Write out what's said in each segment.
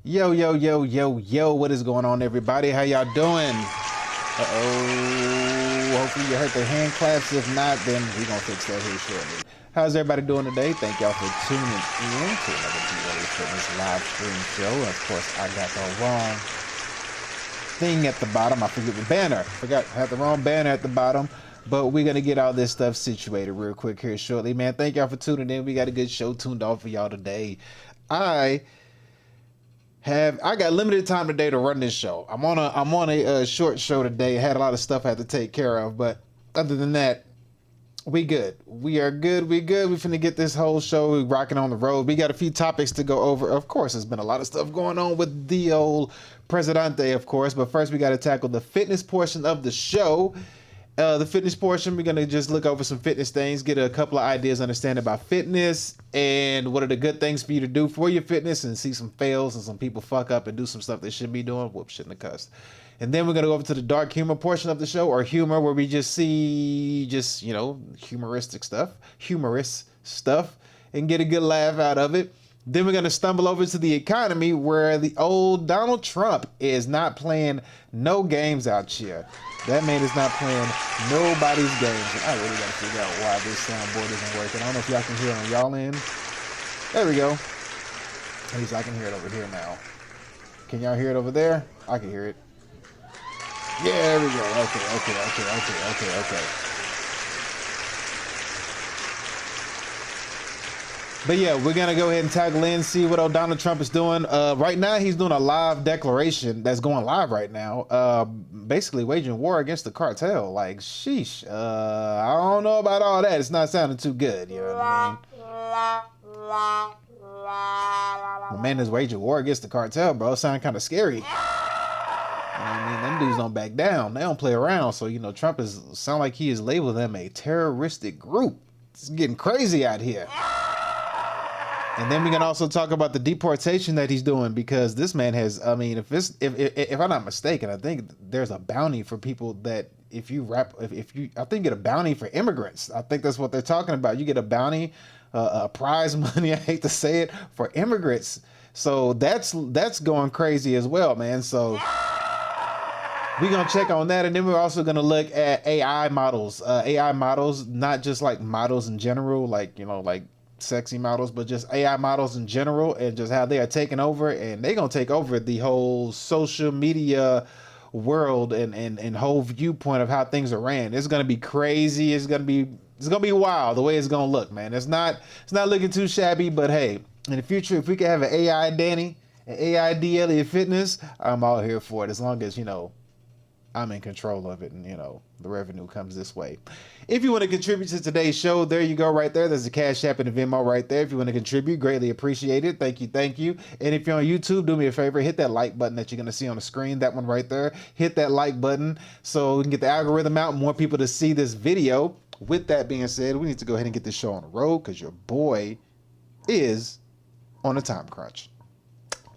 Yo, yo, yo, yo, yo, what is going on, everybody? How y'all doing? Hopefully you heard the hand claps. If not, then we're gonna fix that here shortly. How's everybody doing today? Thank y'all for tuning in to another DnL&x Fitness live stream show. Of course, I got the wrong thing at the bottom. I forget the banner. I had the wrong banner at the bottom. But we're gonna get all this stuff situated real quick here shortly, man. Thank y'all for tuning in. We got a good show tuned off for y'all today. I got limited time today to run this show. I'm on a short show today. I had a lot of stuff I had to take care of, but other than that, we good. We are good. We good. We finna get this whole show rocking on the road. We got a few topics to go over. Of course, there's been a lot of stuff going on with the old Presidente, of course, but first we got to tackle the fitness portion of the show. The fitness portion, we're going to just look over some fitness things, get a couple of ideas, understand about fitness, and what are the good things for you to do for your fitness, and see some fails and some people fuck up and do some stuff they shouldn't be doing. Whoops, shouldn't have cussed. And then we're going to go over to the dark humor portion of the show, or humor, where we just see humorous stuff, and get a good laugh out of it. Then we're going to stumble over to the economy, where the old Donald Trump is not playing no games out here. That man is not playing nobody's games. And I really got to figure out why this soundboard isn't working. I don't know if y'all can hear it on y'all end. There we go. At least I can hear it over here now. Can y'all hear it over there? I can hear it. Yeah, there we go. Okay. But yeah, we're going to go ahead and tackle in, see what old Donald Trump is doing. Right now, he's doing a live declaration that's going live right now. Basically waging war against the cartel. Like, sheesh. I don't know about all that. It's not sounding too good. You know what I mean? My man is waging war against the cartel, bro. It sounds kind of scary. You know what I mean? Them dudes don't back down. They don't play around. So, Trump sound like he is labeled them a terroristic group. It's getting crazy out here. And then we can also talk about the deportation that he's doing, because this man has, if I'm not mistaken, I think there's a bounty for people that I think you get a bounty for immigrants. I think that's what they're talking about. You get a bounty, prize money, I hate to say it, for immigrants. So that's going crazy as well, man. So we're going to check on that. And then we're also going to look at AI models, not just like models in general, like sexy models, but just AI models in general, and just how they are taking over, and they're gonna take over the whole social media world and whole viewpoint of how things are ran. It's gonna be crazy. It's gonna be wild the way it's gonna look, man. It's not looking too shabby, but hey, in the future, if we can have an AI Danny, an AI DnL&x Fitness, I'm all here for it, as long as I'm in control of it, and the revenue comes this way. If you want to contribute to today's show, there you go right there. There's a Cash App and a Venmo right there. If you want to contribute, greatly appreciate it. Thank you. And if you're on YouTube, do me a favor, hit that like button that you're going to see on the screen, that one right there. Hit that like button so we can get the algorithm out, more people to see this video. With that being said, we need to go ahead and get this show on the road, because your boy is on a time crunch.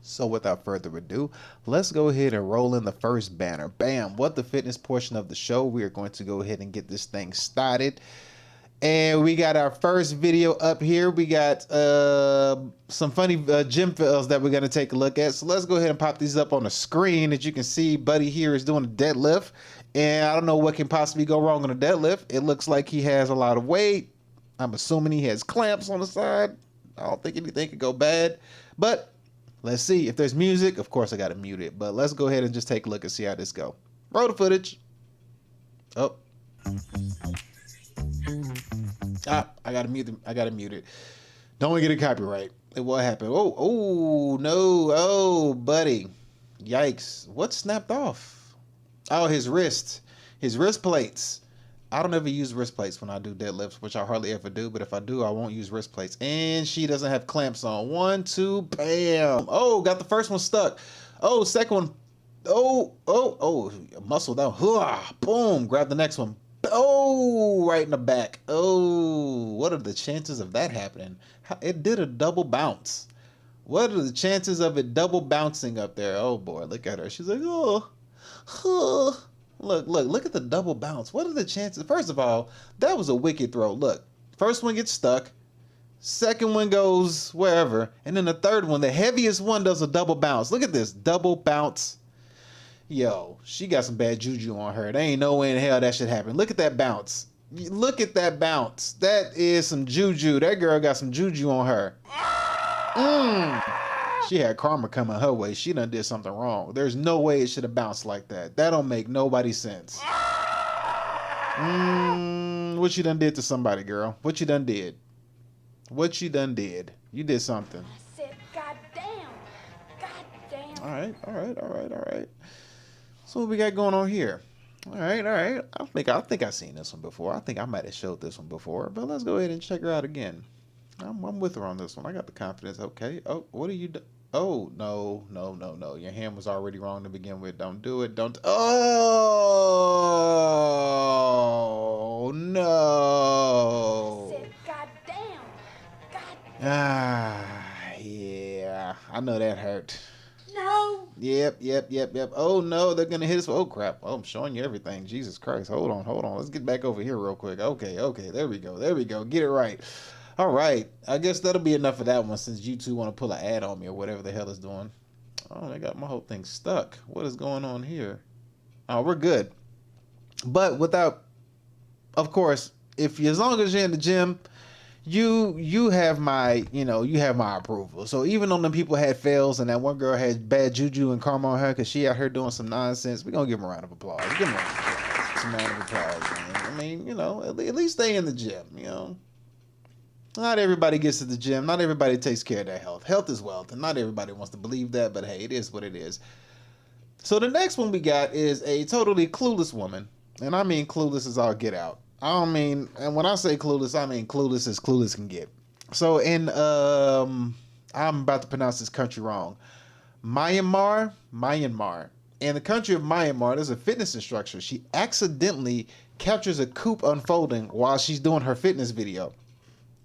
So without further ado, let's go ahead and roll in the first banner. Bam! What the fitness portion of the show. We are going to go ahead and get this thing started. And we got our first video up here. We got some funny gym fails that we're going to take a look at. So let's go ahead and pop these up on the screen. As you can see, buddy here is doing a deadlift. And I don't know what can possibly go wrong on a deadlift. It looks like he has a lot of weight. I'm assuming he has clamps on the side. I don't think anything could go bad. But let's see. If there's music, of course I got to mute it. But let's go ahead and just take a look and see how this go. Roll the footage. Oh. I got to mute it. Don't want to get a copyright. What happened? Oh, no. Oh, buddy. Yikes. What snapped off? Oh, his wrist. His wrist plates. I don't ever use wrist plates when I do deadlifts, which I hardly ever do. But if I do, I won't use wrist plates. And she doesn't have clamps on. 1, 2, bam. Oh, got the first one stuck. Oh, second one. Oh, muscle down. Boom. Grab the next one. Oh, right in the back. Oh, what are the chances of that happening? It did a double bounce. What are the chances of it double bouncing up there? Oh boy, look at her. She's like, oh. Look at the double bounce. What are the chances? First of all, that was a wicked throw. Look, first one gets stuck. Second one goes wherever. And then the third one, the heaviest one, does a double bounce. Look at this. Double bounce. Yo, she got some bad juju on her. There ain't no way in hell that should happen. Look at that bounce. Look at that bounce. That is some juju. That girl got some juju on her. She had karma coming her way. She done did something wrong. There's no way it should have bounced like that. That don't make nobody sense. What you done did to somebody, girl? What you done did? What you done did? You did something. I said, goddamn. Goddamn. All right. So what we got going on here? All right. I think I've seen this one before. I think I might have showed this one before, but let's go ahead and check her out again. I'm with her on this one. I got the confidence. Okay. Oh, what are you doing? Oh, no. Your hand was already wrong to begin with. Don't do it. Don't. Oh, no. I said, goddamn. Yeah. I know that hurt. No. Yep. Oh, no, they're going to hit us. Oh, crap. Oh, I'm showing you everything. Jesus Christ. Hold on. Let's get back over here real quick. Okay. There we go. Get it right. All right. I guess that'll be enough of that one since you two want to pull an ad on me or whatever the hell is doing. Oh, they got my whole thing stuck. What is going on here? Oh, we're good. But without, of course, as long as you're in the gym, you have my approval. So even though them people had fails and that one girl had bad juju and karma on her because she out here doing some nonsense, we're gonna give them a round of applause. Give them some round of applause, man. I mean, at least stay in the gym. Not everybody gets to the gym. Not everybody takes care of their health. Health is wealth, and not everybody wants to believe that, but hey, it is what it is. So the next one we got is a totally clueless woman, and I mean clueless as all get out. And when I say clueless, I mean clueless as clueless can get. So in, I'm about to pronounce this country wrong. Myanmar. In the country of Myanmar, there's a fitness instructor. She accidentally captures a coop unfolding while she's doing her fitness video.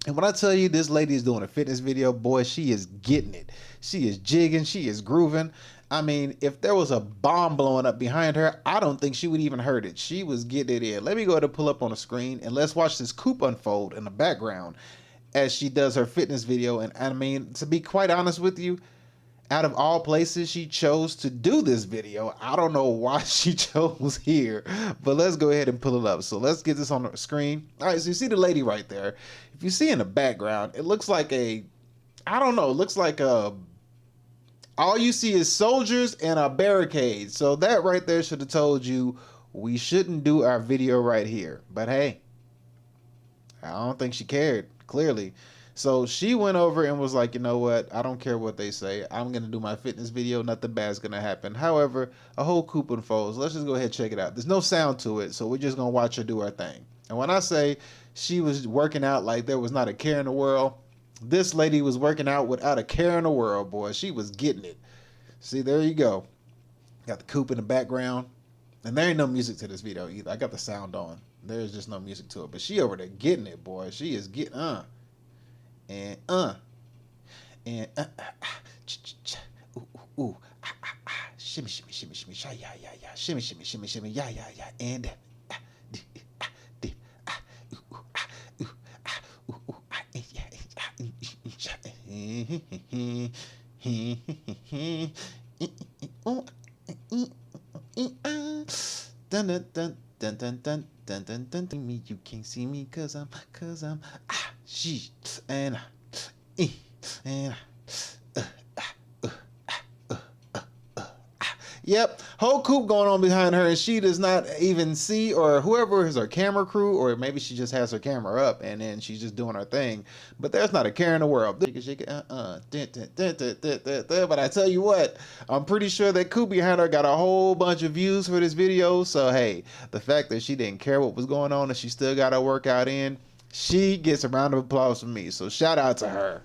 And when I tell you this lady is doing a fitness video, boy, she is getting it. She is jigging. She is grooving. I mean, if there was a bomb blowing up behind her, I don't think she would even heard it. She was getting it in. Let me go ahead and pull up on the screen and let's watch this coop unfold in the background as she does her fitness video. And I mean, to be quite honest with you, out of all places she chose to do this video, I don't know why she chose here, but let's go ahead and pull it up. So let's get this on the screen. All right, so you see the lady right there. If you see in the background, it looks like all you see is soldiers and a barricade. So that right there should have told you we shouldn't do our video right here. But hey, I don't think she cared, clearly. So she went over and was like, you know what? I don't care what they say. I'm going to do my fitness video. Nothing bad's going to happen. However, a whole coop unfolds. Let's just go ahead and check it out. There's no sound to it, so we're just going to watch her do her thing. And when I say she was working out like there was not a care in the world, this lady was working out without a care in the world, boy. She was getting it. See, there you go. Got the coop in the background. And there ain't no music to this video either. I got the sound on. There's just no music to it. But she over there getting it, boy. She is getting, and shimmy, shimmy, yeah, and me, you can't see me cause I'm she and yep, whole coop going on behind her and she does not even see, or whoever is her camera crew, or maybe she just has her camera up and then she's just doing her thing, but there's not a care in the world. But I tell you what, I'm pretty sure that coop behind her got a whole bunch of views for this video. So hey, the fact that she didn't care what was going on and she still got her workout in, she gets a round of applause from me. So shout out to her.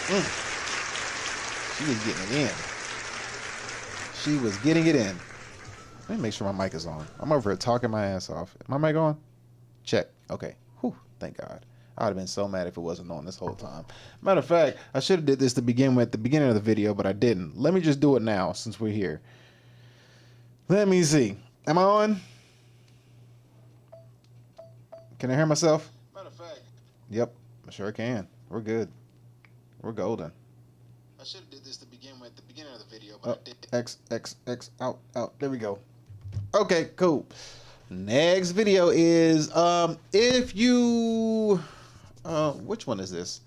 She was getting it in. She was getting it in. Let me make sure my mic is on. I'm over here talking my ass off. My mic on? Check. Okay. Whew, thank God. I would have been so mad if it wasn't on this whole time. Matter of fact, I should have did this to begin with at the beginning of the video, but I didn't. Let me just do it now since we're here. Let me see. Am I on? Can I hear myself? Matter of fact, Yep, I sure can. We're good. We're golden. I should have did this to begin with, at the beginning of the video, but Oh, I did. X, out. There we go. Okay, cool. Next video is if you which one is this?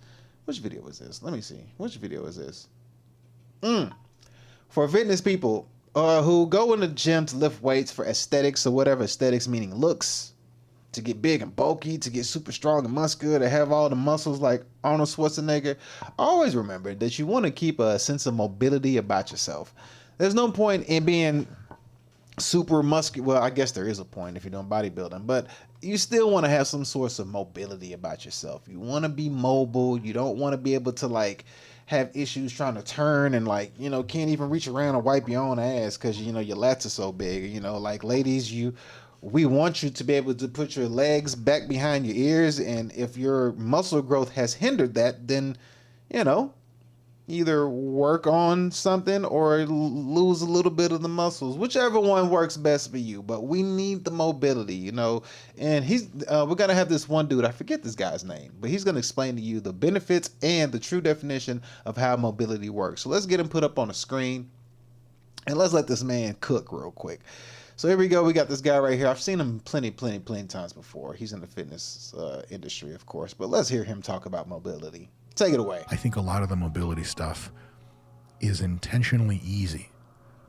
Which video is this? Let me see. Which video is this? For fitness people who go in the gym to lift weights for aesthetics or whatever, aesthetics meaning looks, to get big and bulky, to get super strong and muscular, to have all the muscles like Arnold Schwarzenegger. Always remember that you want to keep a sense of mobility about yourself. There's no point in being super muscular. Well, I guess there is a point if you're doing bodybuilding, but you still want to have some source of mobility about yourself. You want to be mobile. You don't want to be able to like have issues trying to turn and like, you know, can't even reach around and wipe your own ass because, you know, your lats are so big. You know, like ladies, we want you to be able to put your legs back behind your ears, and if your muscle growth has hindered that, then, you know, either work on something or lose a little bit of the muscles, whichever one works best for you. But we need the mobility, you know. And we're gonna have this one dude, I forget this guy's name, but he's gonna explain to you the benefits and the true definition of how mobility works. So let's get him put up on the screen, and let's let this man cook real quick. So here we go. We got this guy right here. I've seen him plenty times before. He's in the fitness industry, of course. But let's hear him talk about mobility. Take it away. I think a lot of the mobility stuff is intentionally easy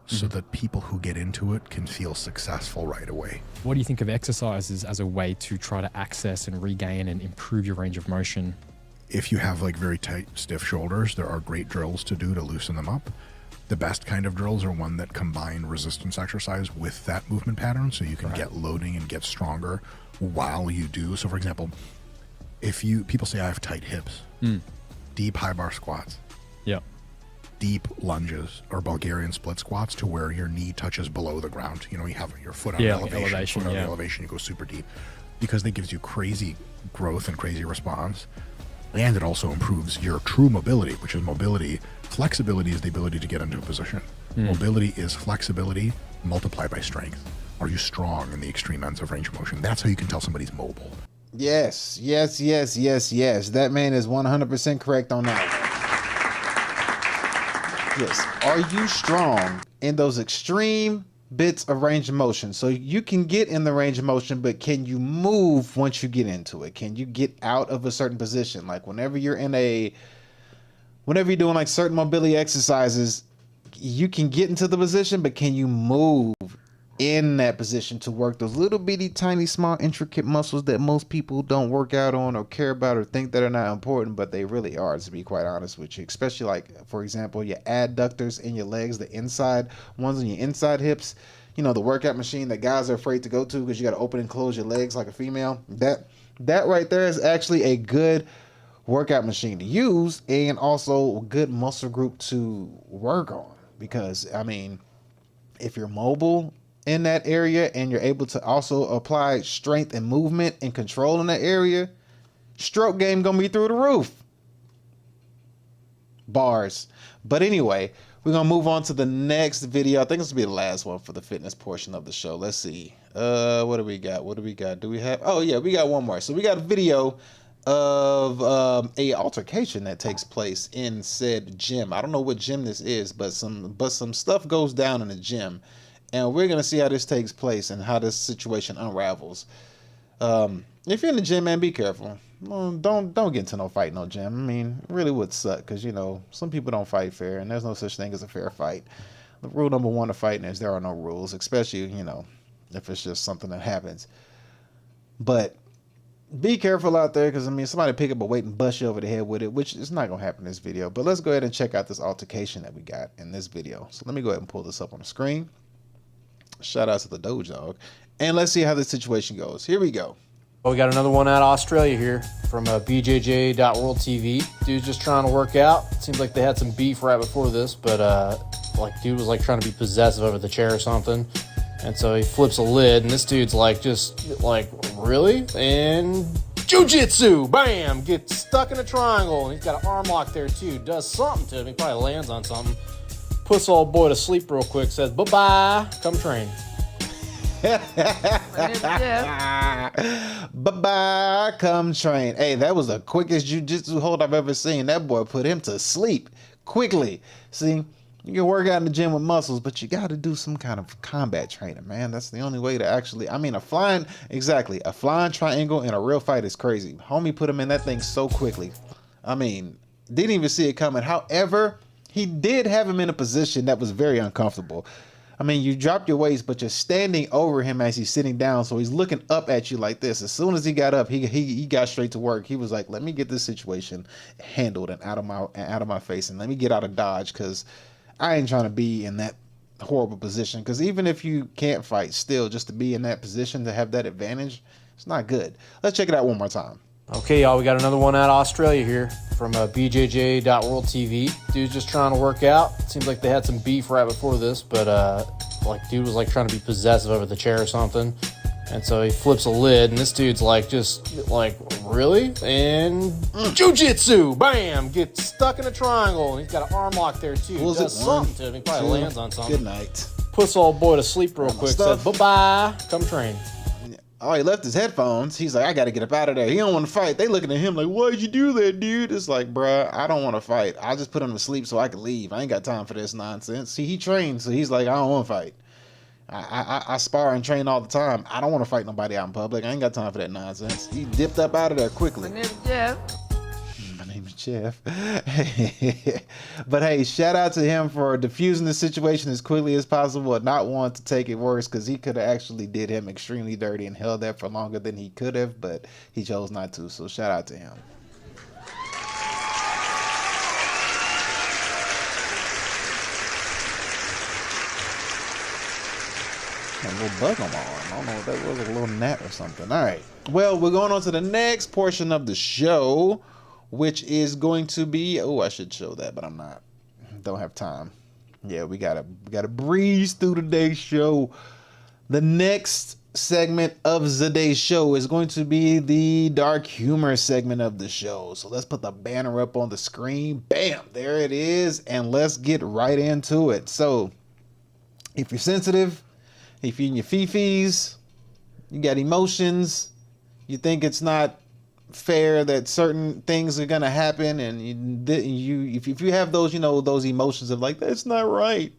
so that people who get into it can feel successful right away. What do you think of exercises as a way to try to access and regain and improve your range of motion? If you have like very tight, stiff shoulders, there are great drills to do to loosen them up. The best kind of drills are one that combine resistance exercise with that movement pattern, so you can get loading and get stronger while you do. So for example, people say I have tight hips, deep high bar squats, deep lunges or Bulgarian split squats to where your knee touches below the ground. You know, you have your foot on elevation, elevation, you go super deep, because that gives you crazy growth and crazy response. And it also improves your true mobility, which is mobility. Flexibility is the ability to get into a position. Mobility is flexibility multiplied by strength. Are you strong in the extreme ends of range of motion? That's how you can tell somebody's mobile. Yes. That man is 100% correct on that one. Yes. Are you strong in those extreme bits of range of motion? So you can get in the range of motion, but can you move once you get into it? Can you get out of a certain position? Like whenever you're doing like certain mobility exercises, you can get into the position, but can you move in that position to work those little bitty, tiny, small, intricate muscles that most people don't work out on or care about or think that are not important, but they really are, to be quite honest with you. Especially like, for example, your adductors in your legs, the inside ones on your inside hips, you know, the workout machine that guys are afraid to go to because you got to open and close your legs like a female. That right there is actually a good workout machine to use, and also a good muscle group to work on, because I mean, if you're mobile in that area and you're able to also apply strength and movement and control in that area, stroke game gonna be through the roof. Bars. But anyway, we're gonna move on to the next video. I think this will be the last one for the fitness portion of the show. Let's see. What do we got? Do we have? Oh yeah, we got one more. So we got a video of a altercation that takes place in said gym. I don't know what gym this is, but some stuff goes down in the gym. And we're gonna see how this takes place and how this situation unravels. If you're in the gym, man, be careful. Don't get into no fight, no gym. I mean, it really would suck, because you know some people don't fight fair, and there's no such thing as a fair fight. The rule number one of fighting is there are no rules, especially you know if it's just something that happens. But be careful out there, because I mean somebody pick up a weight and bust you over the head with it, which is not gonna happen in this video. But let's go ahead and check out this altercation that we got in this video. So let me go ahead and pull this up on the screen. Shout out to the Doge Dog. And let's see how this situation goes. Here we go. Well, we got another one out of Australia here from BJJ.World TV. Dude's just trying to work out. Seems like they had some beef right before this, but like dude was like trying to be possessive over the chair or something. And so he flips a lid, and this dude's like, just like, really? And jiu-jitsu, bam, gets stuck in a triangle. And he's got an arm lock there too. Does something to him. He probably lands on something. Puts old boy to sleep real quick, says, bye-bye, come train. Bye-bye, come train. Hey, that was the quickest jiu-jitsu hold I've ever seen. That boy put him to sleep quickly. See, you can work out in the gym with muscles, but you got to do some kind of combat training, man. That's the only way to actually, I mean, a flying triangle in a real fight is crazy. Homie put him in that thing so quickly. I mean, didn't even see it coming. However, he did have him in a position that was very uncomfortable. I mean, you dropped your waist, but you're standing over him as he's sitting down, so he's looking up at you like this. As soon as he got up, he got straight to work. He was like, "Let me get this situation handled and out of my face, and let me get out of Dodge, because I ain't trying to be in that horrible position. Because even if you can't fight, still, just to be in that position, to have that advantage, it's not good." Let's check it out one more time. Okay, y'all, we got another one out of Australia here from BJJ.World TV. Dude's just trying to work out. Seems like they had some beef right before this, but like dude was like trying to be possessive over the chair or something. And so he flips a lid, and this dude's like, just like, really? And jiu-jitsu, bam, gets stuck in a triangle, and he's got an arm lock there too. He does something to him. He probably lands on something. Good night. Puts old boy to sleep real quick. Said, bye-bye, come train. Oh, he left his headphones. He's like, I got to get up out of there. He don't want to fight. They looking at him like, why'd you do that, dude? It's like, bruh, I don't want to fight. I just put him to sleep so I can leave. I ain't got time for this nonsense. See, he trains, so he's like, I don't want to fight. I spar and train all the time. I don't want to fight nobody out in public. I ain't got time for that nonsense. He dipped up out of there quickly. My name's Jeff. My name is Jeff. But hey, shout out to him for diffusing the situation as quickly as possible and not wanting to take it worse, because he could have actually did him extremely dirty and held that for longer than he could have, but he chose not to. So shout out to him. A little bug on my arm. I don't know what that was, a little gnat or something. All right. Well, we're going on to the next portion of the show, which is going to be, oh, I should show that, but I'm not. Don't have time. Yeah, we gotta breeze through today's show. The next segment of the day's show is going to be the dark humor segment of the show. So let's put the banner up on the screen. Bam, there it is, and let's get right into it. So, if you're sensitive, if you're in your fifis, you got emotions, you think it's not fair that certain things are gonna happen, and if you have those, those emotions of like, that's not right,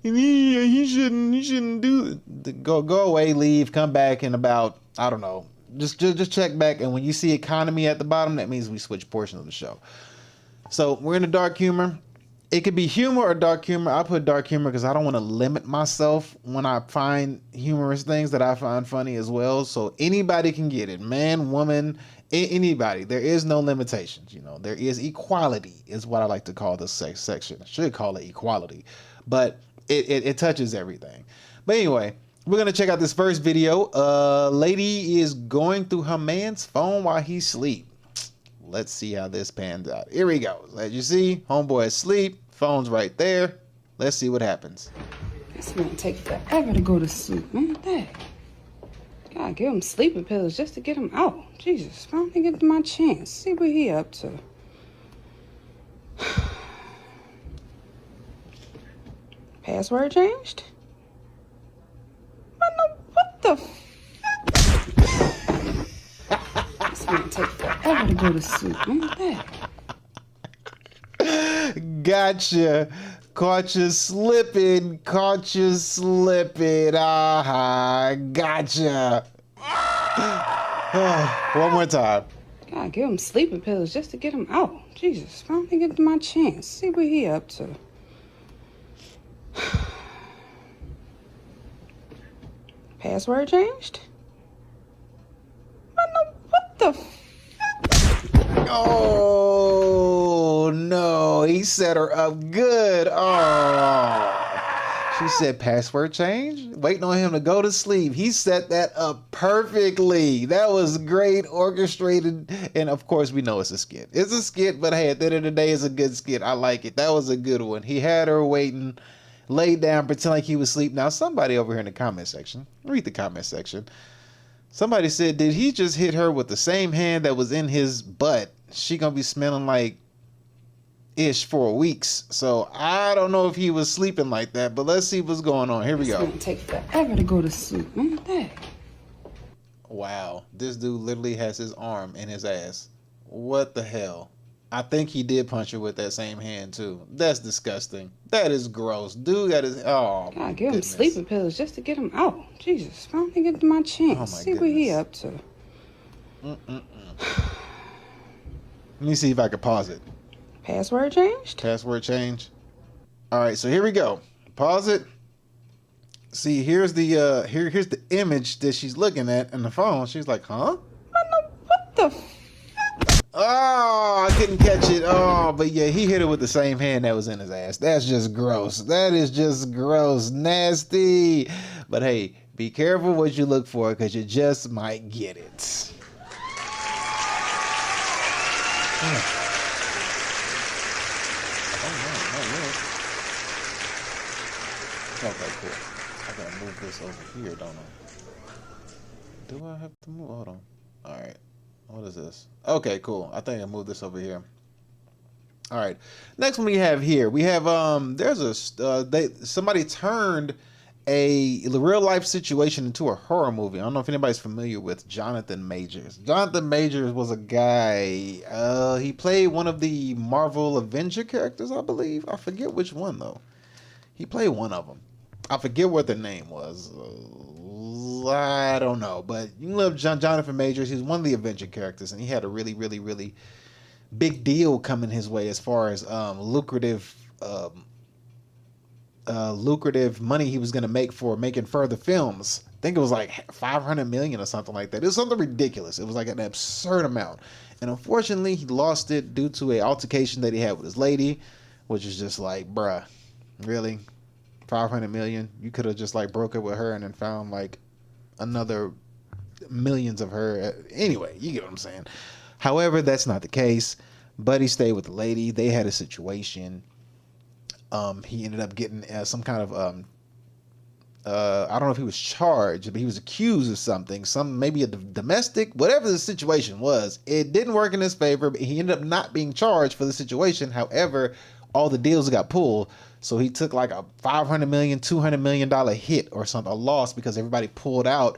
he shouldn't do it. Go away, leave, come back in about, I don't know, just check back, and when you see economy at the bottom, that means we switch portion of the show. So we're in the dark humor. It could be humor or dark humor. I put dark humor because I don't want to limit myself when I find humorous things that I find funny as well. So anybody can get it. Man, woman, anybody. There is no limitations. There is equality is what I like to call this section. I should call it equality, but it touches everything. But anyway, we're going to check out this first video. A lady is going through her man's phone while he's asleep. Let's see how this pans out. Here we go. As you see, homeboy is asleep. Phone's right there. Let's see what happens. This man take forever to go to sleep, man. Dang. Gotta give him sleeping pills just to get him out. Jesus, finally get my chance. See what he up to. Password changed? What the This man take forever to go to sleep, man. Dang. Gotcha. Caught you slipping. Aha. Gotcha. One more time. Gotta give him sleeping pills just to get him out. Jesus, finally get my chance. See what he up to. Password changed? What the Oh, no. He set her up good. Oh. She said password change? Waiting on him to go to sleep. He set that up perfectly. That was great, orchestrated. And of course, we know it's a skit. It's a skit, but hey, at the end of the day, it's a good skit. I like it. That was a good one. He had her waiting, laid down, pretend like he was asleep. Now, somebody over here in the comment section, read the comment section. Somebody said, did he just hit her with the same hand that was in his butt? She gonna be smelling like ish for weeks. So I don't know if he was sleeping like that, but let's see what's going on. Here we It's go. gonna take forever to go to sleep. Dang. Wow, this dude literally has his arm in his ass. What the hell? I think he did punch her with that same hand too. That's disgusting. That is gross. Dude got his God, give him sleeping pills just to get him out. Jesus, I don't think it's my chance. Oh, my See what he up to. Let me see if I can pause it. Password changed? Password change. All right, so here we go. Pause it. See, here's the here's the image that she's looking at on the phone. She's like, huh? What the Oh, I couldn't catch it. Oh, but yeah, he hit it with the same hand that was in his ass. That's just gross. That is just gross. Nasty. But hey, be careful what you look for because you just might get it. Okay, cool. I gotta move this over here, don't I? Do I have to move? Hold on. All right. What is this? Okay, cool. I think I moved this over here. All right. Next one we have here. We have there's a somebody turned a real life situation into a horror movie. I don't know if anybody's familiar with Jonathan Majors. Jonathan Majors was a guy. He played one of the Marvel Avenger characters, I believe. I forget which one though. He played one of them. I forget what the name was. I don't know, but you love Jonathan Majors. He's one of the Avenger characters, and he had a really, really, really big deal coming his way as far as lucrative money he was going to make for making further films. I think it was like 500 million or something like that. It was something ridiculous. It was like an absurd amount, and unfortunately, he lost it due to a altercation that he had with his lady, which is just like, bruh, really. 500 million, you could have just like broke it with her and then found like another millions of her. Anyway, you get what I'm saying. However, that's not the case. Buddy stayed with the lady. They had a situation. He ended up getting some kind of I don't know if he was charged, but he was accused of something, maybe a domestic, whatever the situation was. It didn't work in his favor, but he ended up not being charged for the situation. However, all the deals got pulled. So he took like a $500 million, $200 million hit or something, a loss, because everybody pulled out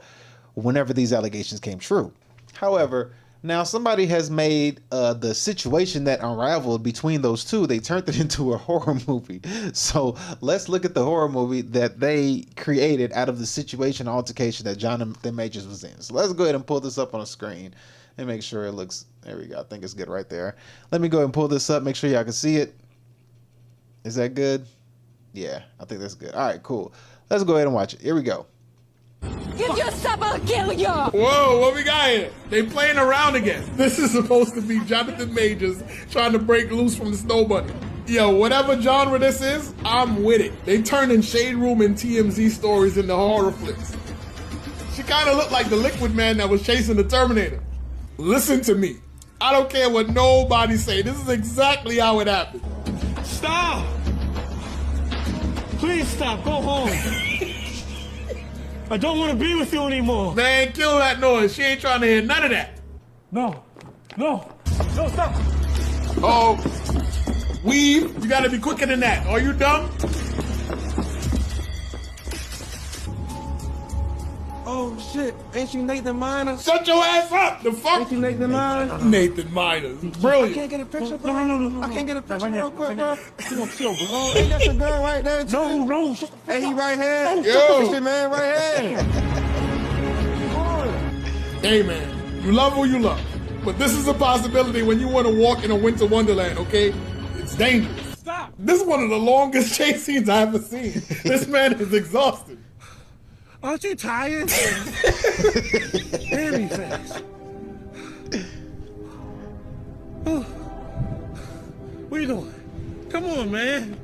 whenever these allegations came true. However, now somebody has made the situation that unraveled between those two, they turned it into a horror movie. So let's look at the horror movie that they created out of the situation altercation that Jonathan Majors was in. So let's go ahead and pull this up on the screen and make sure it looks, there we go. I think it's good right there. Let me go ahead and pull this up, make sure y'all can see it. Is that good? Yeah, I think that's good. All right, cool. Let's go ahead and watch it. Here we go. Give yourself a kill you! Whoa, what we got here? They playing around again. This is supposed to be Jonathan Majors trying to break loose from the Snow Bunny. Yo, whatever genre this is, I'm with it. They turning Shade Room and TMZ stories into horror flicks. She kind of looked like the Liquid Man that was chasing the Terminator. Listen to me. I don't care what nobody say. This is exactly how it happened. Stop! Please stop. Go home. I don't want to be with you anymore. Man, kill that noise. She ain't trying to hear none of that. No, stop. Oh, weave. You gotta be quicker than that. Are you dumb? Oh shit! Ain't you Nathan Minor? Shut your ass up. The fuck? Ain't you Nathan Minor? Nathan Minor. Brilliant. I can't get a picture, bro. No. I can't get a picture real quick, bro. You gonna chill, bro? Ain't that your girl right there? No. Hey, he right here. Yo. Shit, man, right here. Hey, man. You love who you love. But this is a possibility when you want to walk in a winter wonderland, okay? It's dangerous. Stop. This is one of the longest chase scenes I've ever seen. This man is exhausted. Aren't you tired? Baby face. What you doing? Come on, man.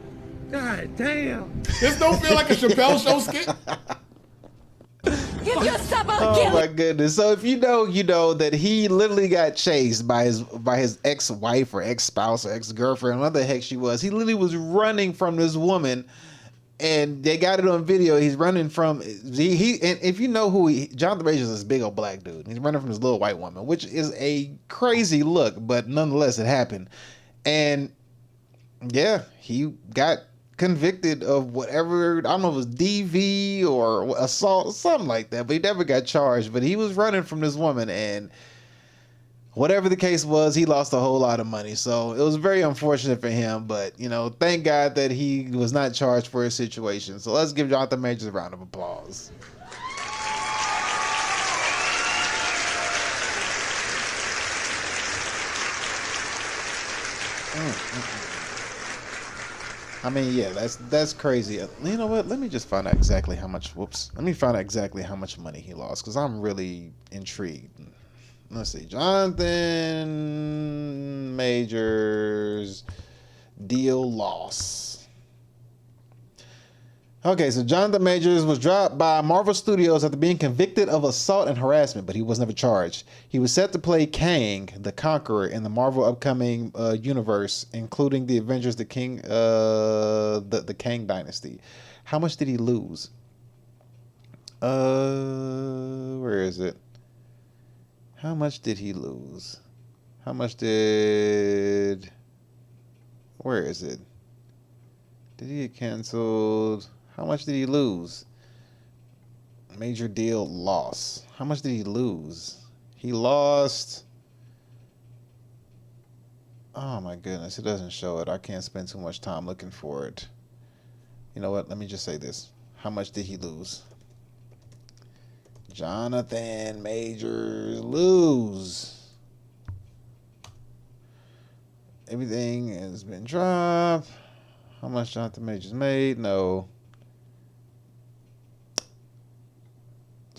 God damn. This don't feel like a Chappelle Show skit. Give yourself a Oh kill my goodness. So if you know that he literally got chased by his ex-wife or ex-spouse or ex-girlfriend, whatever the heck she was. He literally was running from this woman. And they got it on video. He's running from and if you know who Jonathan Majors is, this big old black dude. He's running from this little white woman, which is a crazy look, but nonetheless it happened. And Yeah, he got convicted of whatever, I don't know if it was DV or assault, something like that, but he never got charged. But he was running from this woman, and whatever the case was, he lost a whole lot of money. So it was very unfortunate for him, but you know, thank God that he was not charged for his situation. So let's give Jonathan Majors a round of applause. I mean, yeah, that's crazy. You know what? Let me just find out exactly how much. Let me find out exactly how much money he lost, because I'm really intrigued. Let's see. Jonathan Majors deal loss. Okay, so Jonathan Majors was dropped by Marvel Studios after being convicted of assault and harassment, but he was never charged. He was set to play Kang, the Conqueror, in the Marvel upcoming universe, including the Avengers, the Kang Dynasty. How much did he lose? Where is it? How much did he lose? How much did... Where is it? Did he get canceled? How much did he lose? Major deal loss. How much did he lose? He lost... Oh my goodness, it doesn't show it. I can't spend too much time looking for it. You know what? Let me just say this. How much did he lose? Jonathan Majors lose. Everything has been dropped. How much Jonathan Majors made? No.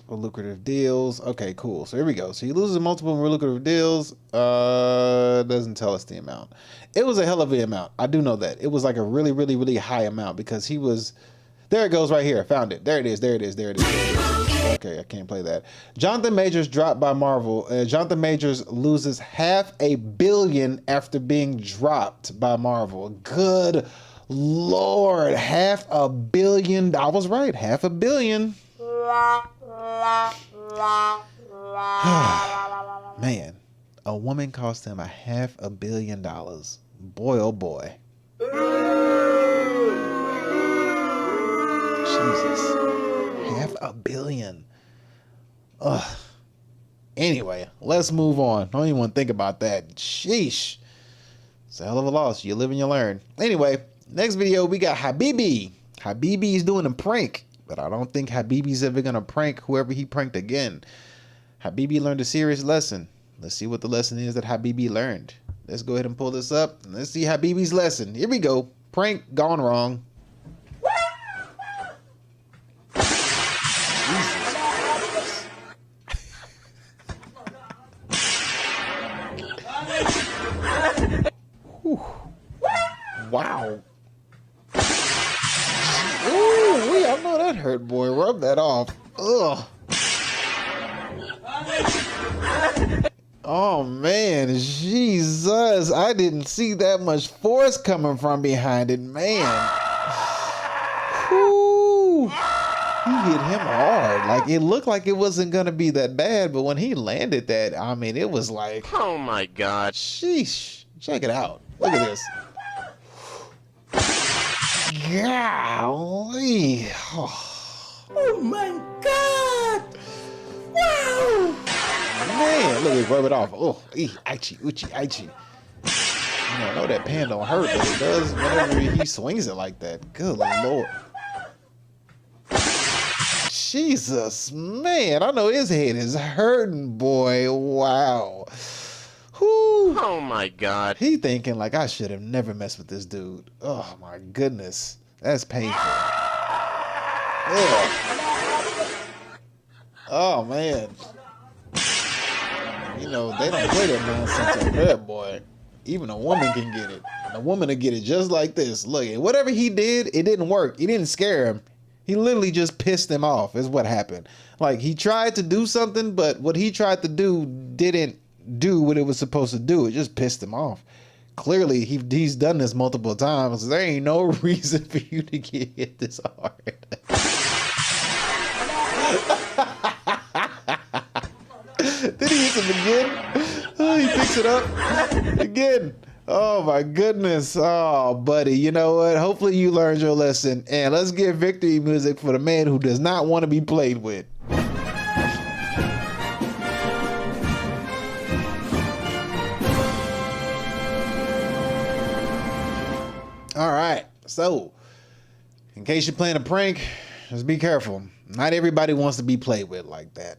For lucrative deals. Okay, cool. So here we go. So he loses multiple lucrative deals. Doesn't tell us the amount. It was a hell of an amount. I do know that. It was like a really, really, really high amount, because he was... There it goes right here. Found it. There it is. There it is. There it is. There it is. Okay, I can't play that. Jonathan Majors dropped by Marvel. Jonathan Majors loses $500 million after being dropped by Marvel. Good Lord. $500 million. I was right. $500 million. Man, a woman cost him $500 million. Boy, oh boy. Jesus. $500 million. Ugh. Anyway, let's move on. I don't even want to think about that. Sheesh. It's a hell of a loss. You live and you learn. Anyway, next video, we got Habibi. Habibi is doing a prank, but I don't think Habibi's ever going to prank whoever he pranked again. Habibi learned a serious lesson. Let's see what the lesson is that Habibi learned. Let's go ahead and pull this up, and let's see Habibi's lesson. Here we go. Prank gone wrong. Wow. Ooh, I know that hurt, boy. Rub that off. Ugh. Oh, man. Jesus. I didn't see that much force coming from behind it, man. Whew. He hit him hard. Like, it looked like it wasn't going to be that bad, but when he landed that, I mean, it was like... Oh, my God. Sheesh. Check it out. Look at this. Golly. Oh my God. Wow. Man, look at it, rub it off. Oh, itchy, itchy, itchy. I know that pan don't hurt, but it does whenever he swings it like that. Good Lord. Jesus, man, I know his head is hurting, boy. Wow. Whew. Oh my God. He thinking like, I should have never messed with this dude. Oh my goodness. That's painful. Ugh. Oh man. You know, they don't play that nonsense up there, boy. Even a woman can get it. A woman will get it just like this. Look, whatever he did, it didn't work. He didn't scare him. He literally just pissed him off is what happened. Like, he tried to do something, but what he tried to do didn't do what it was supposed to do. It just pissed him off. Clearly, he's done this multiple times. There ain't no reason for you to get hit this hard. Did he hit him again? Oh, he picks it up again. Oh my goodness. Oh, buddy. You know what? Hopefully you learned your lesson. And let's get victory music for the man who does not want to be played with. All right. So, in case you're playing a prank, just be careful. Not everybody wants to be played with like that.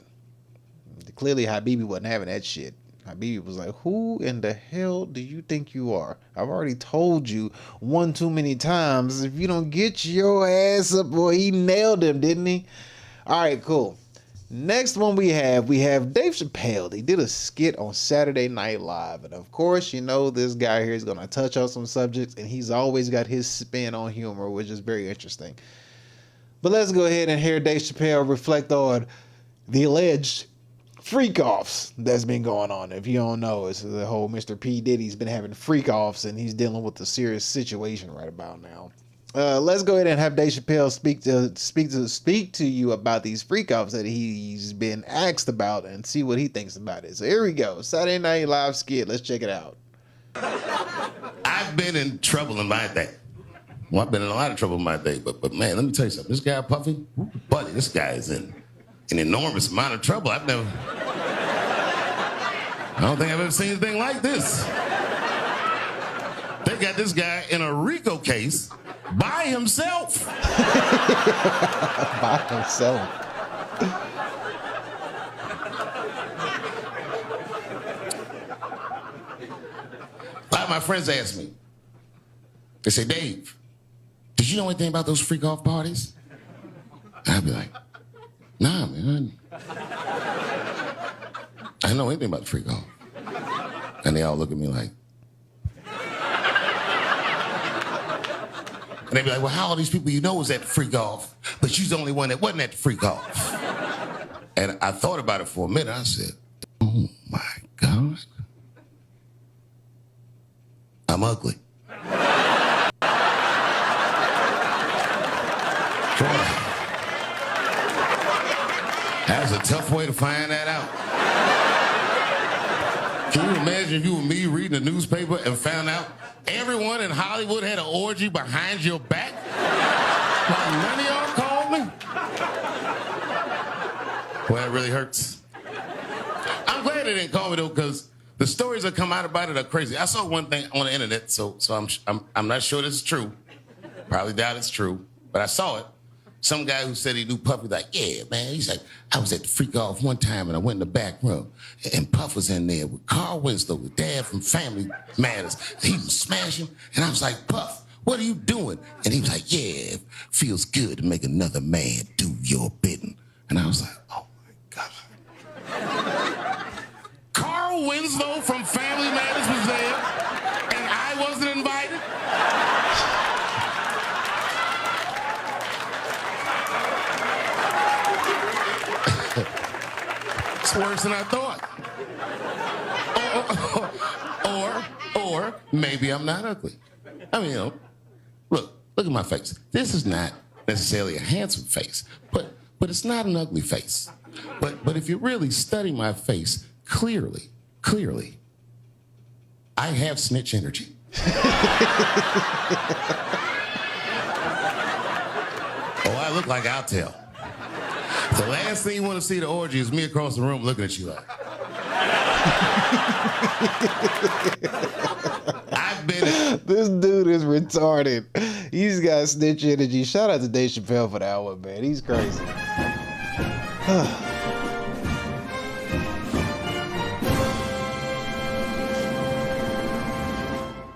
Clearly, Habibi wasn't having that shit. Habibi was like, who in the hell do you think you are? I've already told you one too many times. If you don't get your ass up, boy, he nailed him, didn't he? All right, cool. Next one we have Dave Chappelle. They did a skit on Saturday Night Live. And of course, you know, this guy here is going to touch on some subjects. And he's always got his spin on humor, which is very interesting. But let's go ahead and hear Dave Chappelle reflect on the alleged freak-offs that's been going on. If you don't know, it's the whole Mr. P. Diddy's been having freak-offs, and he's dealing with a serious situation right about now. Let's go ahead and have Dave Chappelle speak to you about these freak-offs that he's been asked about and see what he thinks about it. So here we go. Saturday Night Live skit. Let's check it out. I've been in trouble in my day. Well, I've been in a lot of trouble in my day, but man, let me tell you something. This guy, Puffy, buddy, this guy is in an enormous amount of trouble. I don't think I've ever seen anything like this. They got this guy in a RICO case by himself. By himself. A lot of my friends ask me, they say, Dave, did you know anything about those freak-off parties? And I'd be like, nah, man. I didn't know anything about the freak-off. And they all look at me like, and they'd be like, well, how all these people you know was at the freak-off, but she's the only one that wasn't at the freak-off? And I thought about it for a minute. I said, oh, my God. I'm ugly. That was a tough way to find that out. Can you imagine if you were me reading the newspaper and found out everyone in Hollywood had an orgy behind your back? Like none of y'all called me? Well, it really hurts. I'm glad they didn't call me though, because the stories that come out about it are crazy. I saw one thing on the internet, so I'm not sure this is true. Probably doubt it's true, but I saw it. Some guy who said he knew Puff was like, yeah, man. He's like, I was at the freak-off one time and I went in the back room and Puff was in there with Carl Winslow, with Dad from Family Matters. He was smashing and I was like, Puff, what are you doing? And he was like, yeah, it feels good to make another man do your bidding. And I was like, oh my God. Carl Winslow from Family Matters was there and I wasn't invited? It's worse than I thought. Or maybe I'm not ugly. I mean, you know, look at my face. This is not necessarily a handsome face, but it's not an ugly face. But if you really study my face clearly, I have snitch energy. Oh, I look like I'll tell. The last thing you want to see the orgy is me across the room looking at you like. This dude is retarded. He's got snitch energy. Shout out to Dave Chappelle for that one, man. He's crazy.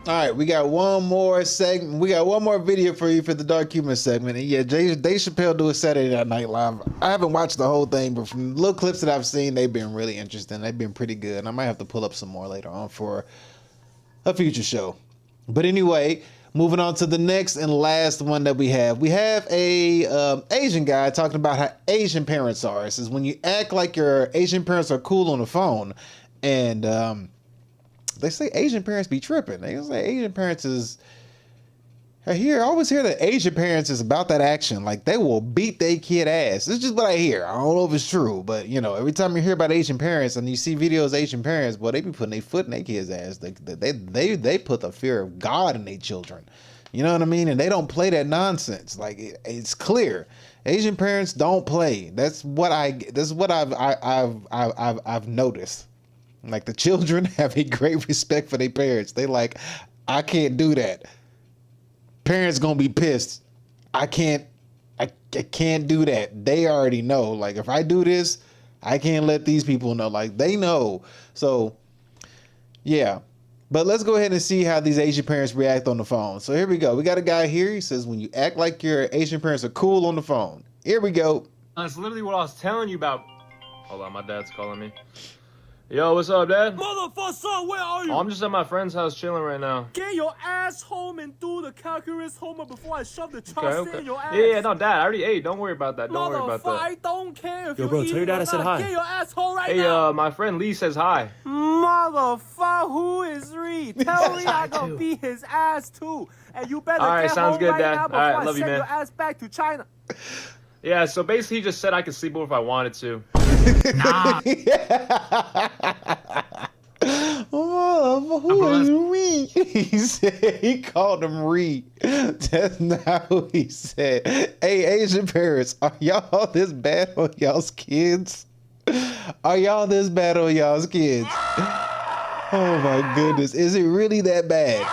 All right, we got one more segment. We got one more video for you for the Dark Humor segment. And yeah, Dave Chappelle do a Saturday Night Live. I haven't watched the whole thing, but from little clips that I've seen, they've been really interesting. They've been pretty good. And I might have to pull up some more later on for a future show. But anyway, moving on to the next and last one that we have. We have a Asian guy talking about how Asian parents are. It says when you act like your Asian parents are cool on the phone, and they say Asian parents be tripping. They say Asian parents I always hear that Asian parents is about that action. Like they will beat their kid ass. It's just what I hear. I don't know if it's true, but you know, every time you hear about Asian parents and you see videos of Asian parents, boy, they be putting their foot in their kids' ass. They put the fear of God in their children. You know what I mean? And they don't play that nonsense. Like it's clear. Asian parents don't play. That's what I've noticed. Like the children have a great respect for their parents. They like, I can't do that. Parents gonna be pissed. I can't do that. They already know. Like if I do this, I can't let these people know. Like they know. So yeah. But let's go ahead and see how these Asian parents react on the phone. So here we go. We got a guy here. He says, when you act like your Asian parents are cool on the phone. Here we go. That's literally what I was telling you about. Hold on, my dad's calling me. Yo, what's up, Dad? Motherfucker, where are you? Oh, I'm just at my friend's house chilling right now. Get your ass home and do the calculus homework before I shove the chopstick in your ass. Yeah, no, Dad, I already ate. Don't worry about that. Don't worry about that. I don't care if Yo, bro, tell your dad I said hi. Get your ass home right now. Hey, my friend Lee says hi. Motherfucker, who is Reed? Tell me I gonna beat his ass too. And you better get sounds home good, right Dad. now before All right, I love you, send man. your ass back to China. Yeah, so basically he just said I could sleep over if I wanted to. Nah. Oh, who is Reed? He said he called him Reed. That's not what he said. Hey, Asian parents, are y'all this bad on y'all's kids? Are y'all this bad on y'all's kids? Oh my goodness, is it really that bad?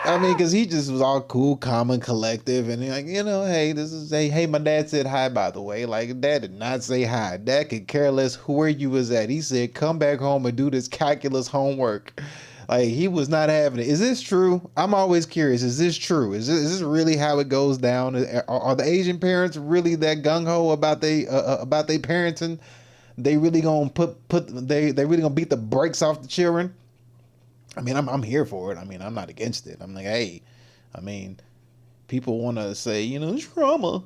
I mean, because he just was all cool, calm, and collective, and like, you know, hey, this is hey, my dad said hi, by the way. Like, Dad did not say hi. Dad could care less where you was at. He said, come back home and do this calculus homework. Like, he was not having it. Is this true? I'm always curious. Is this true? Is this really how it goes down? Are the Asian parents really that gung ho about they parenting? They really gonna they really gonna beat the brakes off the children? I mean, I'm here for it. I mean, I'm not against it. I'm like, hey, I mean, people want to say, you know, trauma.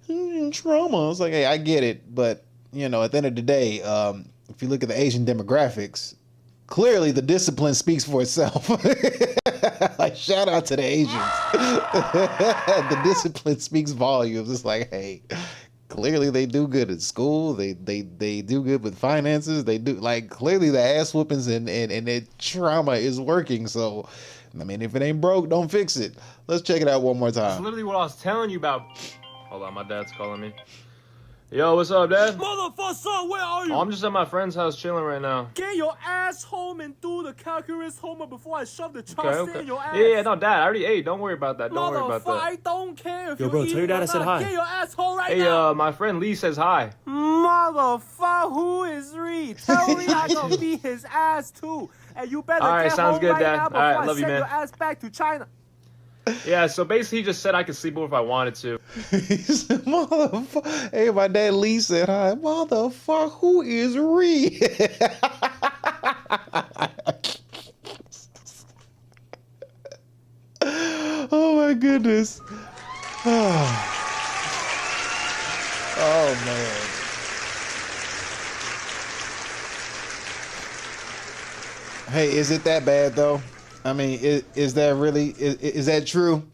It's like, hey, I get it, but you know, at the end of the day, if you look at the Asian demographics, clearly the discipline speaks for itself. Like, shout out to the Asians. The discipline speaks volumes. It's like, hey, clearly they do good at school. They do good with finances. They do, like, clearly the ass whoopings and their trauma is working. So, I mean, if it ain't broke, don't fix it. Let's check it out one more time. That's literally what I was telling you about. Hold on, my dad's calling me. Yo, what's up, Dad? Motherfucker, where are you? Oh, I'm just at my friend's house chilling right now. Get your ass home and do the calculus homework before I shove the chopstick in your ass. Yeah, no, Dad, I already ate. Don't worry about that. Don't worry about that. I don't care if Yo, bro, tell your dad I said hi. Get your ass home right now. Hey, my friend Lee says hi. Motherfucker, who is Reed? Tell me I gonna beat his ass too. And you better get sounds home good, right Dad. now before All right, I love you, send man. your ass back to China. Yeah, so basically he just said I could sleep over if I wanted to. He said, motherfucker. Hey, my dad Lee said hi. Motherfucker, who is Reed? Oh my goodness. Oh man. Hey, is it that bad though? I mean, is that really is that true?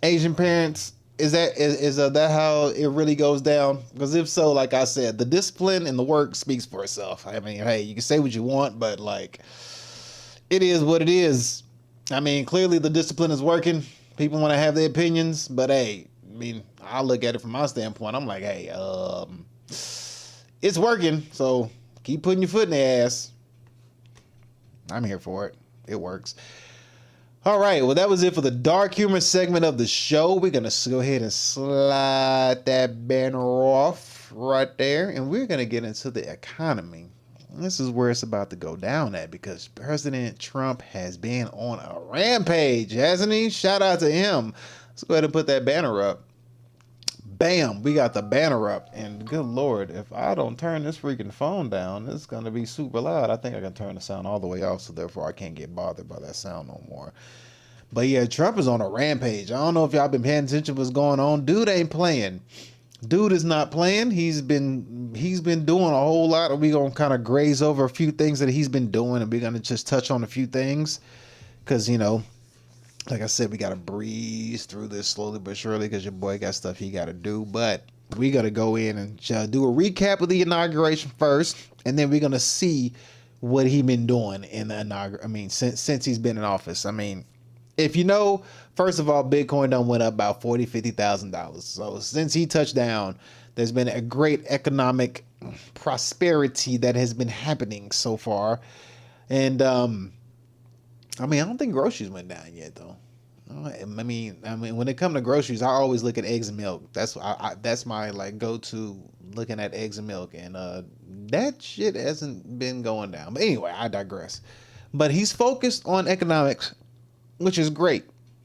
Asian parents, is that how it really goes down? Because if so, like I said, the discipline and the work speaks for itself. I mean, hey, you can say what you want, but like, it is what it is. I mean, clearly the discipline is working. People want to have their opinions, but hey, I mean, I look at it from my standpoint. I'm like, hey, it's working, so keep putting your foot in the ass. I'm here for it. It works. All right, well, that was it for the dark humor segment of the show. We're going to go ahead and slide that banner off right there, and we're going to get into the economy. This is where it's about to go down at, because President Trump has been on a rampage, hasn't he? Shout out to him. Let's go ahead and put that banner up. Bam, we got the banner up, and good Lord, if I don't turn this freaking phone down, it's going to be super loud. I think I can turn the sound all the way off, so therefore I can't get bothered by that sound no more. But yeah, Trump is on a rampage. I don't know if y'all been paying attention to what's going on. Dude ain't playing. Dude is not playing. He's been doing a whole lot, and we're going to kind of graze over a few things that he's been doing, and we're going to just touch on a few things because, you know, Like I said, we got to breeze through this slowly but surely because your boy got stuff he got to do. But we got to go in and do a recap of the inauguration first, and then we're going to see what he been doing in the inauguration. I mean, since he's been in office. I mean, if you know, first of all, Bitcoin done went up about $40,000-$50,000. So since he touched down, there's been a great economic prosperity that has been happening so far. And I mean, I don't think groceries went down yet, though. I mean, when it comes to groceries, I always look at eggs and milk. That's my like go-to, looking at eggs and milk, and that shit hasn't been going down. But anyway, I digress. But he's focused on economics, which is great.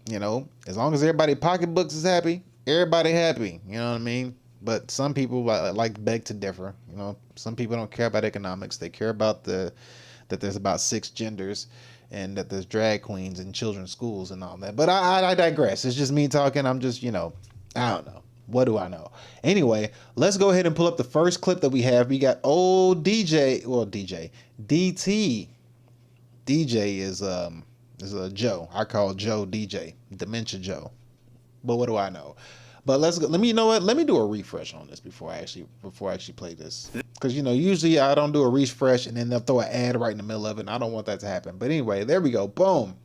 You know, as long as everybody pocketbooks is happy, everybody happy. You know what I mean? But some people like beg to differ. You know, some people don't care about economics. They care about that there's about 6 genders, and that there's drag queens in children's schools and all that. But I digress. It's just me talking. I'm just, you know, I don't know. What do I know? Anyway, let's go ahead and pull up the first clip that we have. We got old DT. DJ is a Joe. I call Joe DJ, Dementia Joe. But what do I know? But let's go. Let me do a refresh on this before I actually play this. Because, you know, usually I don't do a refresh and then they'll throw an ad right in the middle of it, and I don't want that to happen. But anyway, there we go. Boom.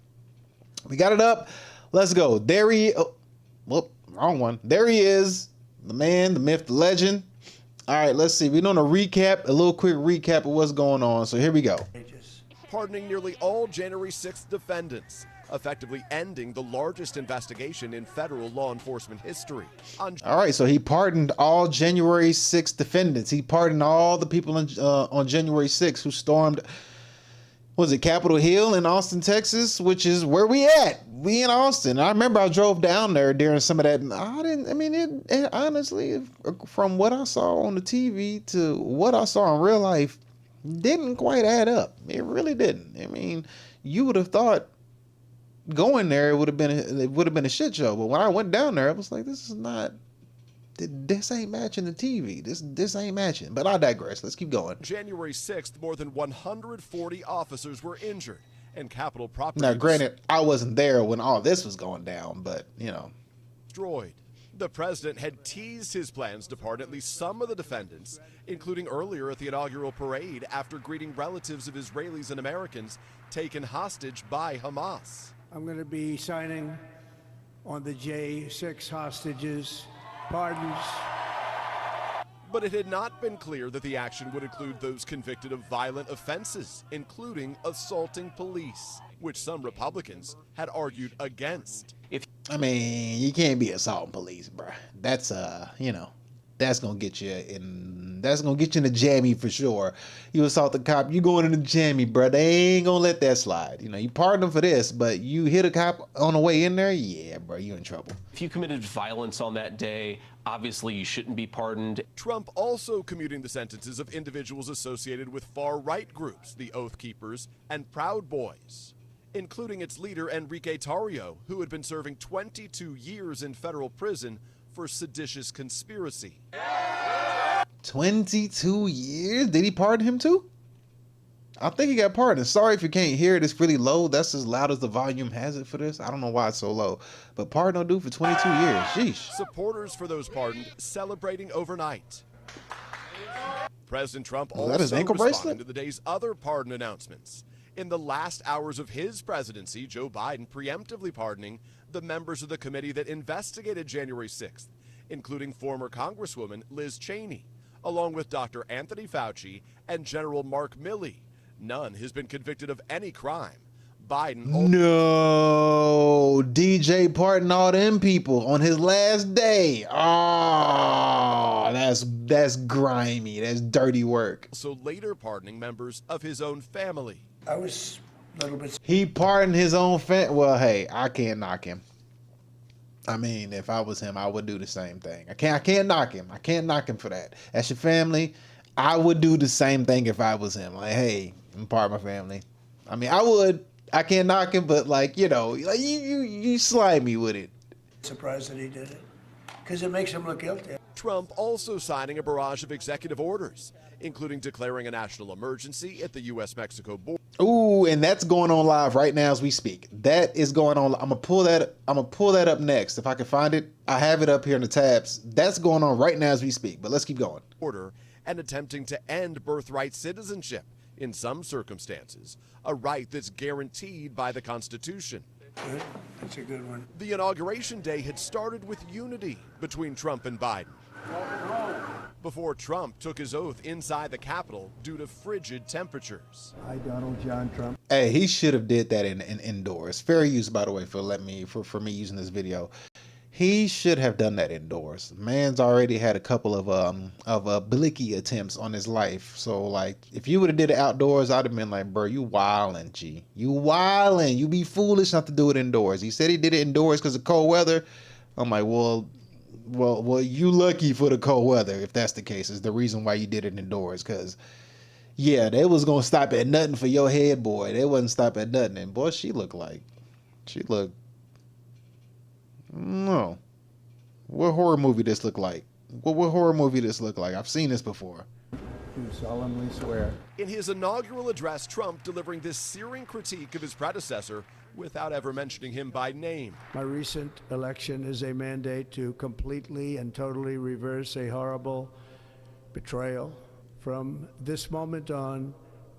We got it up. Let's go. There he... Oh, whoop, wrong one. There he is. The man, the myth, the legend. All right, let's see. We're doing a little quick recap of what's going on. So here we go. Pardoning nearly all January 6th defendants, effectively ending the largest investigation in federal law enforcement history. All right, so he pardoned all January 6th defendants. He pardoned all the people on January 6th who stormed, was it Capitol Hill in Austin, Texas, which is where we at. We in Austin. I remember I drove down there during some of that. It honestly, from what I saw on the TV to what I saw in real life, didn't quite add up. It really didn't. I mean, you would have thought going there it would have been a shit show. But when I went down there, I was like, this ain't matching the TV. This ain't matching. But I digress. Let's keep going. January 6th, more than 140 officers were injured, and Capitol property. Now, granted, I wasn't there when all this was going down, but you know, destroyed. The president had teased his plans to pardon at least some of the defendants, including earlier at the inaugural parade after greeting relatives of Israelis and Americans taken hostage by Hamas. I'm going to be signing on the J6 hostages' pardons. But it had not been clear that the action would include those convicted of violent offenses, including assaulting police, which some Republicans had argued against. I mean, you can't be assaulting police, bro. That's you know, that's gonna get you in the jammy for sure. You assault the cop, you going in the jammy, bro. They ain't gonna let that slide. You know, you pardon them for this, but you hit a cop on the way in there, yeah, bro, you in trouble. If you committed violence on that day, obviously you shouldn't be pardoned. Trump also commuting the sentences of individuals associated with far-right groups, the Oath Keepers and Proud Boys, including its leader Enrique Tarrio, who had been serving 22 years in federal prison for seditious conspiracy. 22 years? Did he pardon him too? I think he got pardoned. Sorry if you can't hear it. It's really low. That's as loud as the volume has it for this. I don't know why it's so low. But pardon no dude for 22 years. Sheesh. Supporters for those pardoned celebrating overnight. President Trump Was that his also ankle responding bracelet? to the day's other pardon announcements. In the last hours of his presidency, Joe Biden preemptively pardoning the members of the committee that investigated January 6th, including former Congresswoman Liz Cheney, along with Dr. Anthony Fauci and General Mark Milley. None has been convicted of any crime. Biden... No, DJ pardoned all them people on his last day. Oh, that's grimy. That's dirty work. So later pardoning members of his own family. I was a little bit... He pardoned his own Well, hey, I can't knock him. I mean, if I was him, I would do the same thing. I can't knock him. I can't knock him for that. That's your family. I would do the same thing if I was him. Like, hey, I'm part of my family. I mean, I would. I can't knock him, but like, you know, like you slide me with it. Surprised that he did it. because it makes them look guilty. Trump also signing a barrage of executive orders, including declaring a national emergency at the U.S.-Mexico border. Ooh, and that's going on live right now as we speak. That is going on. I'm gonna pull that up next if I can find it. I have it up here in the tabs. That's going on right now as we speak. But let's keep going. Order and attempting to end birthright citizenship in some circumstances, a right that's guaranteed by the Constitution. Good. That's a good one. The inauguration day had started with unity between Trump and Biden, before Trump took his oath inside the Capitol due to frigid temperatures. I, Donald John Trump. Hey, he should have did that in indoors. Fair use, by the way, for me using this video. He should have done that indoors. Man's already had a couple of blicky attempts on his life. So like, if you would have did it outdoors, I'd have been like, bro, you wildin', G. You wildin'. You be foolish not to do it indoors. He said he did it indoors because of cold weather. I'm like, well, you lucky for the cold weather if that's the case. Is the reason why you did it indoors. Because yeah, they was gonna stop at nothing for your head, boy. They wouldn't stop at nothing. And boy, she looked. No. What horror movie this look like? What horror movie this look like? I've seen this before. Do solemnly swear. In his inaugural address, Trump delivering this searing critique of his predecessor without ever mentioning him by name. My recent election is a mandate to completely and totally reverse a horrible betrayal. From this moment on,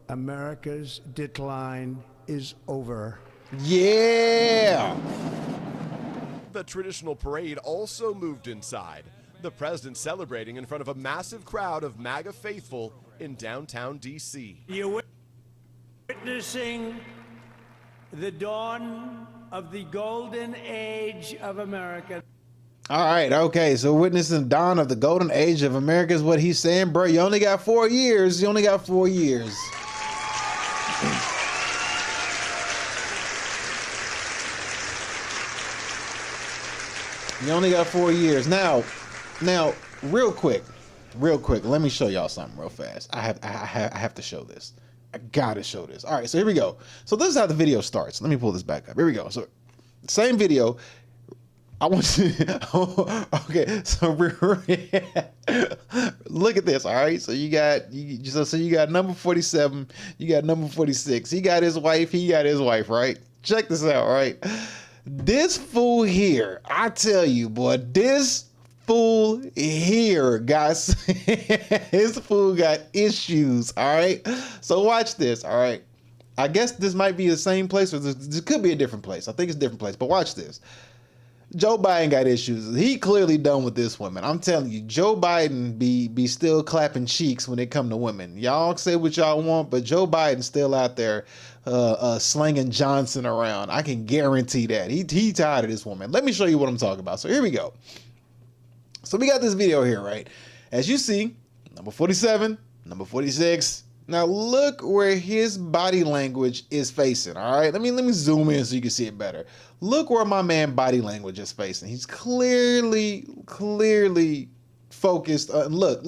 America's decline is over. Yeah! The traditional parade also moved inside, the president celebrating in front of a massive crowd of MAGA faithful in downtown D.C. You're witnessing the dawn of the golden age of America. All right, okay, so witnessing the dawn of the golden age of America is what he's saying, bro. You only got 4 years. You only got 4 years. You only got 4 years. Now, real quick, let me show y'all something real fast. I have to show this. I gotta show this. All right, so here we go. So this is how the video starts. Let me pull this back up. Here we go. So same video. I want you. Okay, so look at this. All right, so you got number 47. You got number 46. He got his wife. He got his wife. Right. Check this out. Right. This fool here, I tell you, boy, this fool here, guys, his fool got issues, all right? So watch this, all right? I guess this might be the same place, or this could be a different place. I think it's a different place, but watch this. Joe Biden got issues. He clearly done with this woman. I'm telling you, Joe Biden be still clapping cheeks when it come to women. Y'all say what y'all want, but Joe Biden's still out there slinging Johnson around. I can guarantee that. He tired of this woman. Let me show you what I'm talking about. So here we go. So we got this video here, right? As you see, number 47, number 46. Now look where his body language is facing, all right? Let me zoom in so you can see it better. Look where my man body language is facing. He's clearly focused. Look.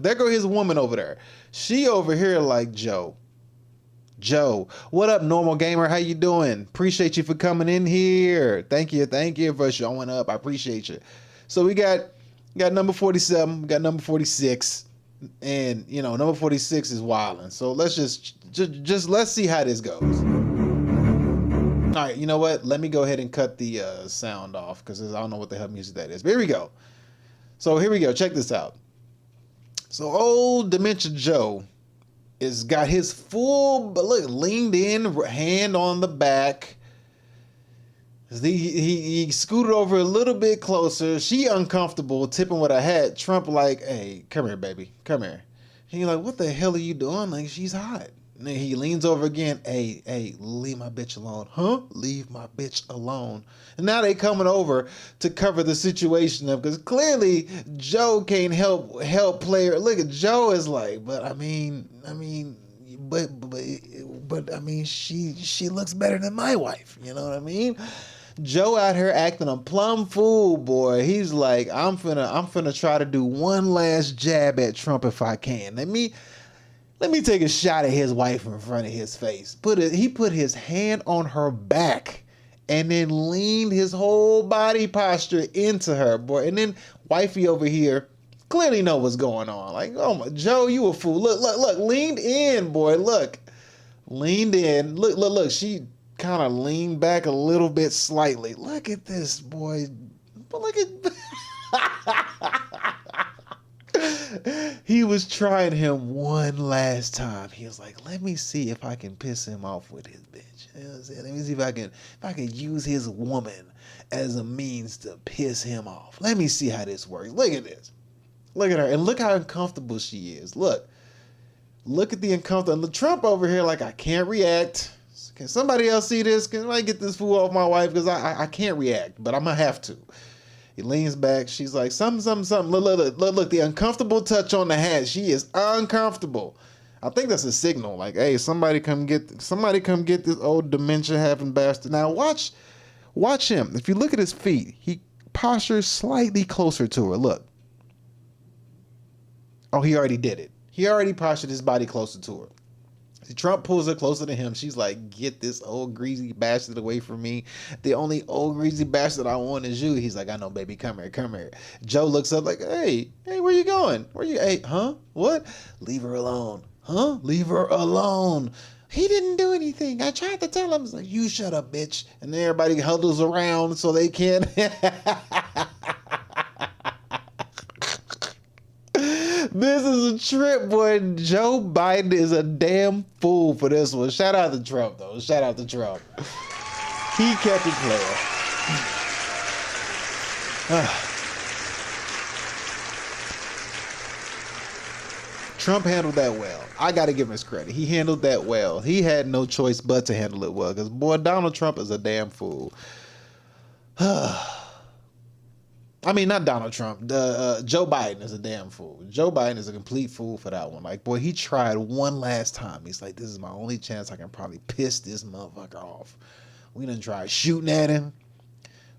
There go his woman over there. She over here like, Joe, what up, normal gamer? How you doing? Appreciate you for coming in here. Thank you for showing up. I appreciate you. So we got number 47, we got number 46. And you know, number 46 is wilding. So let's just let's see how this goes. All right, you know what? Let me go ahead and cut the sound off because I don't know what the hell music that is. But here we go. So here we go. Check this out. So old Dementia Joe is got his full leaned in, hand on the back. He scooted over a little bit closer. She uncomfortable, tipping with her hat. Trump like, hey, come here, baby. Come here. He like, what the hell are you doing? Like, she's hot. And then he leans over again. Hey, leave my bitch alone. Huh? Leave my bitch alone. And now they coming over to cover the situation up because clearly Joe can't help play her. Look at Joe is like, but I mean, she looks better than my wife. You know what I mean? Joe out here acting a plumb fool, boy. He's like, I'm finna try to do one last jab at Trump if I can. Let me take a shot at his wife in front of his face. He put his hand on her back and then leaned his whole body posture into her, boy. And then wifey over here clearly know what's going on. Like, oh my, Joe, you a fool. Look, leaned in, boy. Look, leaned in. Look. She kind of leaned back a little bit slightly. Look at this, boy. Look at. He was trying him one last time. He was like, let me see if I can piss him off with his bitch. You know what I'm saying? Let me see if I can use his woman as a means to piss him off. Let me see how this works. Look at this. Look at her. And look how uncomfortable she is. Look at the uncomfortable. Trump over here like, I can't react. Can somebody else see this? Can I get this fool off my wife? Because I can't react, but I'm going to have to. He leans back. She's like, something. Look, the uncomfortable touch on the hat. She is uncomfortable. I think that's a signal. Like, hey, somebody come get this old dementia having bastard. Now watch him. If you look at his feet, he postures slightly closer to her. Look. Oh, he already did it. He already postured his body closer to her. Trump pulls her closer to him. She's like, get this old greasy bastard away from me. The only old greasy bastard I want is you. He's like, I know, baby. Come here. Joe looks up like, hey, where you going? Hey, huh? What? Leave her alone. Huh? Leave her alone. He didn't do anything. I tried to tell him. It's like, you shut up, bitch. And then everybody huddles around so they can. This is a trip, boy. Joe Biden is a damn fool for this one. Shout out to Trump, though. Shout out to Trump. He kept it playing. Trump handled that well. I got to give him his credit. He handled that well. He had no choice but to handle it well because, boy, Donald Trump is a damn fool. I mean, not Donald Trump. Joe Biden is a damn fool. Joe Biden is a complete fool for that one. Like, boy, he tried one last time. He's like, this is my only chance I can probably piss this motherfucker off. We done tried shooting at him.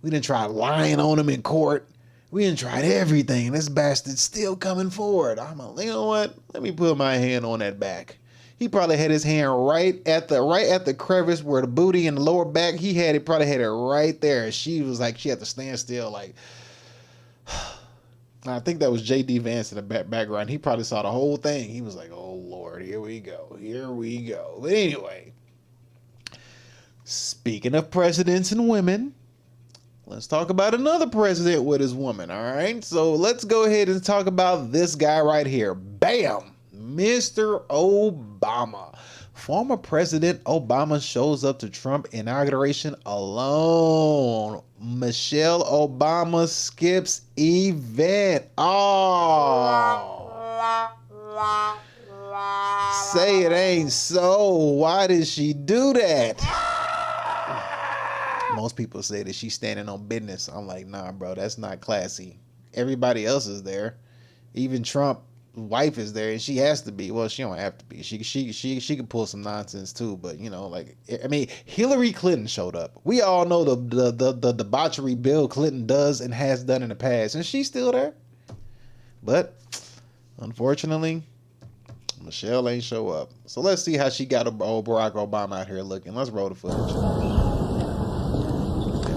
We done tried lying on him in court. We done tried everything. And this bastard's still coming forward. I'm like, you know what? Let me put my hand on that back. He probably had his hand right at the crevice where the booty and the lower back. He probably had it right there. She was like, she had to stand still like... I think that was J.D. Vance in the background. He probably saw the whole thing. He was like, oh, Lord, here we go. But anyway, speaking of presidents and women, let's talk about another president with his woman, all right? So let's go ahead and talk about this guy right here. Bam! Mr. Obama. Former President Obama shows up to Trump inauguration alone. Michelle Obama skips event. Oh. Say it ain't so. Why did she do that? Most people say that she's standing on business. I'm like, nah, bro, that's not classy. Everybody else is there. Even Trump. Wife is there and she has to be. Well, she don't have to be. She could pull some nonsense too, but you know, like, I mean, Hillary Clinton showed up. We all know the debauchery Bill Clinton does and has done in the past, and she's still there. But unfortunately, Michelle ain't show up. So let's see how she got old Barack Obama out here looking. Let's roll the footage.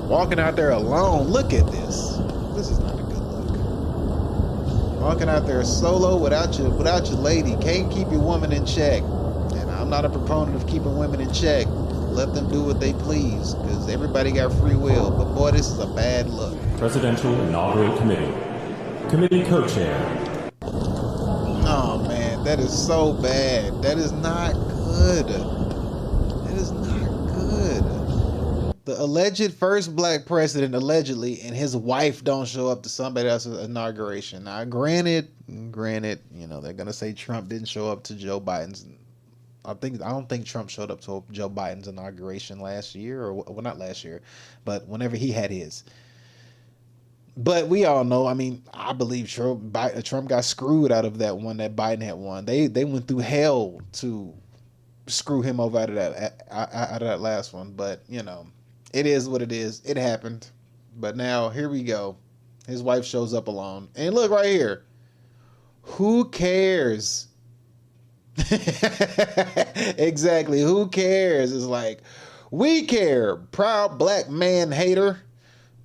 Walking out there alone. Look at this. This is not a good look. Walking out there solo without your lady. Can't keep your woman in check. And I'm not a proponent of keeping women in check. Let them do what they please, because everybody got free will. But boy, this is a bad look. Presidential Inaugural Committee. Committee co-chair. Oh man, that is so bad. That is not good. That is not good. The alleged first black president, allegedly, and his wife don't show up to somebody else's inauguration. Now, granted, you know, they're gonna say Trump didn't show up to Joe Biden's. I don't think Trump showed up to Joe Biden's inauguration last year, or well, not last year, but whenever he had his. But we all know, I mean, I believe Trump got screwed out of that one that Biden had won. They went through hell to screw him over out of that last one. But you know, it is what it is. It happened. But now here we go. His wife shows up alone, and look right here. Who cares? Exactly. Who cares? It's like, We care. Proud black man hater.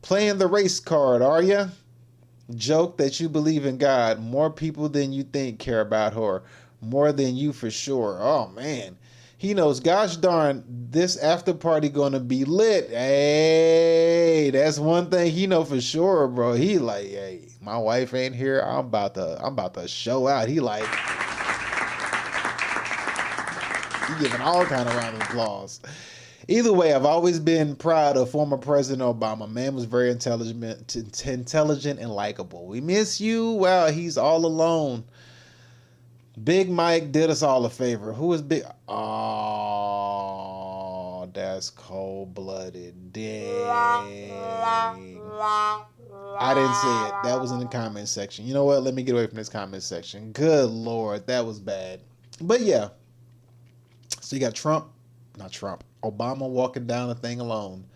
Playing the race card, are ya? Joke that you believe in God. More people than you think care about her. More than you for sure. Oh, man. He knows, gosh darn, this after party gonna be lit. Hey, that's one thing he know for sure, bro. He like, hey, my wife ain't here. I'm about to show out. He like, he giving all kind of round of applause. Either way, I've always been proud of former President Obama. Man was very intelligent and likable. We miss you. Wow, he's all alone. Big Mike did us all a favor. Who is Big? Oh, that's cold-blooded. Dang. I didn't say it. That was in the comment section. You know what? Let me get away from this comment section. Good Lord, that was bad. But yeah. So you got Obama walking down the thing alone.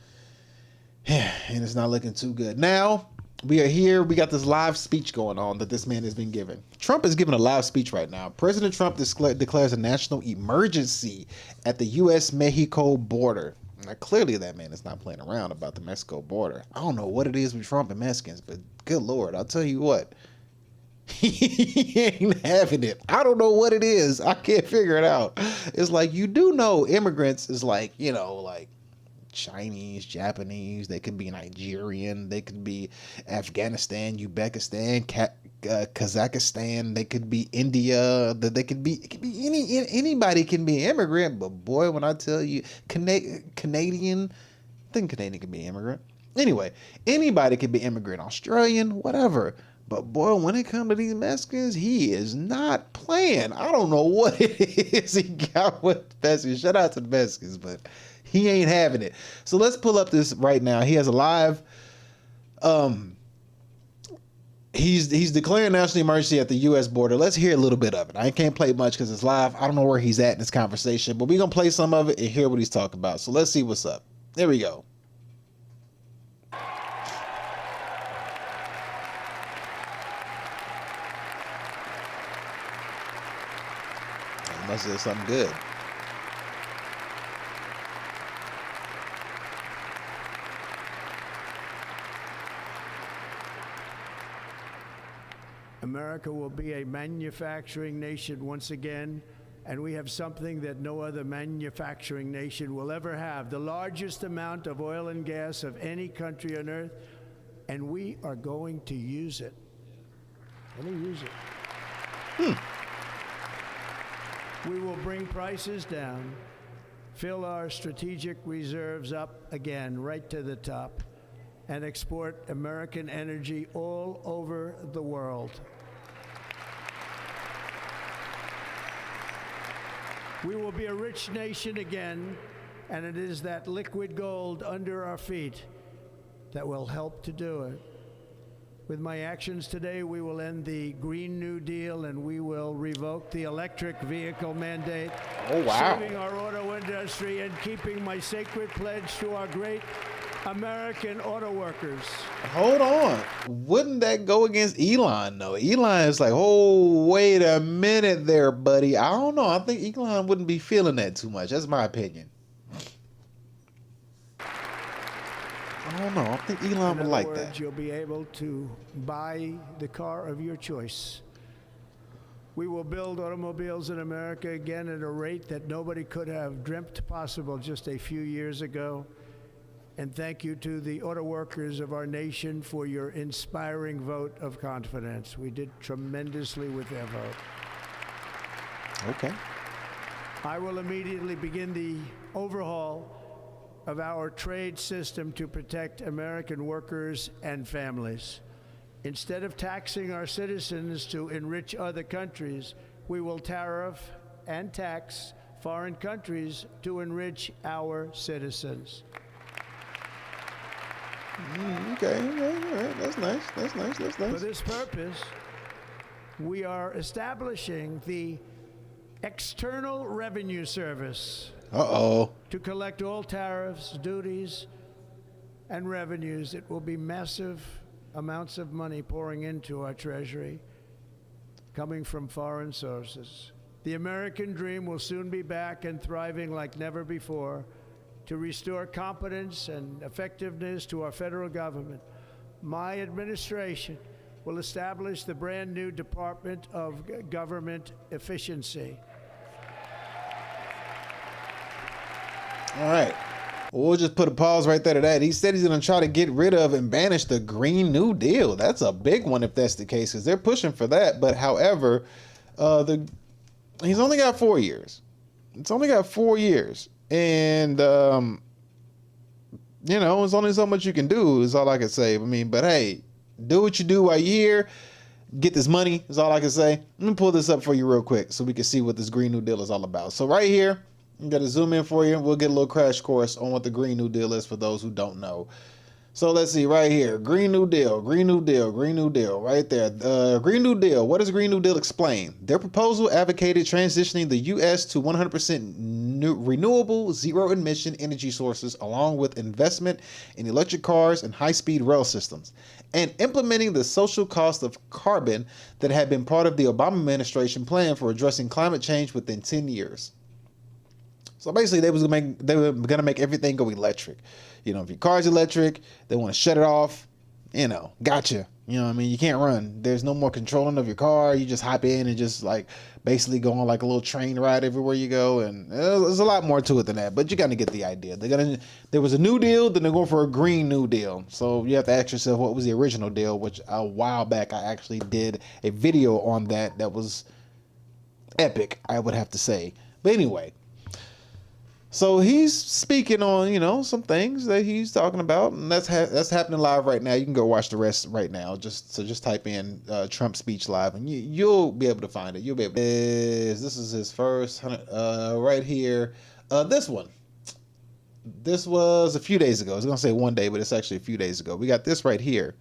And it's not looking too good. Now, we are here. We got this live speech going on that this man has been given. Trump is giving a live speech right now. President Trump declares a national emergency at the U.S.-Mexico border. Now, clearly that man is not playing around about the Mexico border. I don't know what it is with Trump and Mexicans, but good Lord, I'll tell you what. He ain't having it. I don't know what it is. I can't figure it out. It's like, you do know immigrants is like, you know, like Chinese, Japanese, they could be Nigerian, they could be Afghanistan, Uzbekistan, Kazakhstan, they could be India, it could be anybody can be an immigrant, but boy, when I tell you Canadian, I think Canadian can be an immigrant. Anyway, anybody can be immigrant, Australian, whatever. But boy, when it comes to these Mexicans, he is not playing. I don't know what it is he got with the Mexicans. Shout out to the Mexicans, but he ain't having it. So let's pull up this right now. He has a live. He's declaring national emergency at the U.S. border. Let's hear a little bit of it. I can't play much because it's live. I don't know where he's at in this conversation, but we're gonna play some of it and hear what he's talking about. So let's see what's up. There we go. Must have something good. America will be a manufacturing nation once again, and we have something that no other manufacturing nation will ever have, the largest amount of oil and gas of any country on earth, and we are going to use it. Let me use it. We will bring prices down, fill our strategic reserves up again, right to the top, and export American energy all over the world. We will be a rich nation again, and it is that liquid gold under our feet that will help to do it. With my actions today, we will end the Green New Deal and we will revoke the electric vehicle mandate. Oh, wow. Saving our auto industry and keeping my sacred pledge to our great American auto workers. Hold on. Wouldn't that go against Elon, though? Elon is like, oh, wait a minute there, buddy. I don't know. I think Elon wouldn't be feeling that too much. That's my opinion. I don't know. I think Elon would like that. You'll be able to buy the car of your choice. We will build automobiles in America again at a rate that nobody could have dreamt possible just a few years ago. And thank you to the auto workers of our nation for your inspiring vote of confidence. We did tremendously with their vote. Okay. I will immediately begin the overhaul of our trade system to protect American workers and families. Instead of taxing our citizens to enrich other countries, we will tariff and tax foreign countries to enrich our citizens. Okay, all right. That's nice. That's nice. That's nice. For this purpose, we are establishing the External Revenue Service. Uh-oh. To collect all tariffs, duties, and revenues. It will be massive amounts of money pouring into our treasury, coming from foreign sources. The American dream will soon be back and thriving like never before. to restore competence and effectiveness to our federal government, my administration will establish the brand new Department of Government Efficiency. All right. We'll just put a pause right there to that. He said he's going to try to get rid of and banish the Green New Deal. That's a big one if that's the case, because they're pushing for that. But however, he's only got 4 years. It's only got 4 years. And, you know, there's only so much you can do is all I can say. I mean, but hey, do what you do while you're here. Get this money is all I can say. Let me pull this up for you real quick so we can see what this Green New Deal is all about. So right here, I'm going to zoom in for you. We'll get a little crash course on what the Green New Deal is for those who don't know. So let's see right here. Green New Deal, Green New Deal, Green New Deal, right there. Green New Deal. What does Green New Deal explain? Their proposal advocated transitioning the U.S. to 100% renewable, zero-emission energy sources, along with investment in electric cars and high-speed rail systems, and implementing the social cost of carbon that had been part of the Obama administration plan for addressing climate change within 10 years. So basically, they were gonna make everything go electric. You know, if your car's electric, they want to shut it off. You know, gotcha. You know what I mean? You can't run. There's no more controlling of your car. You just hop in and just like basically go on like a little train ride everywhere you go. And there's a lot more to it than that, but you gotta get the idea. There was a New Deal, then they're going for a Green New Deal. So you have to ask yourself, what was the original deal? Which a while back I actually did a video on that. That was epic, I would have to say. But anyway. So he's speaking on, you know, some things that he's talking about, and that's happening live right now. You can go watch the rest right now. Just type in Trump speech live, and you'll be able to find it. You'll be able. This is his first right here. This one. This was a few days ago. I was gonna say one day, but it's actually a few days ago. We got this right here.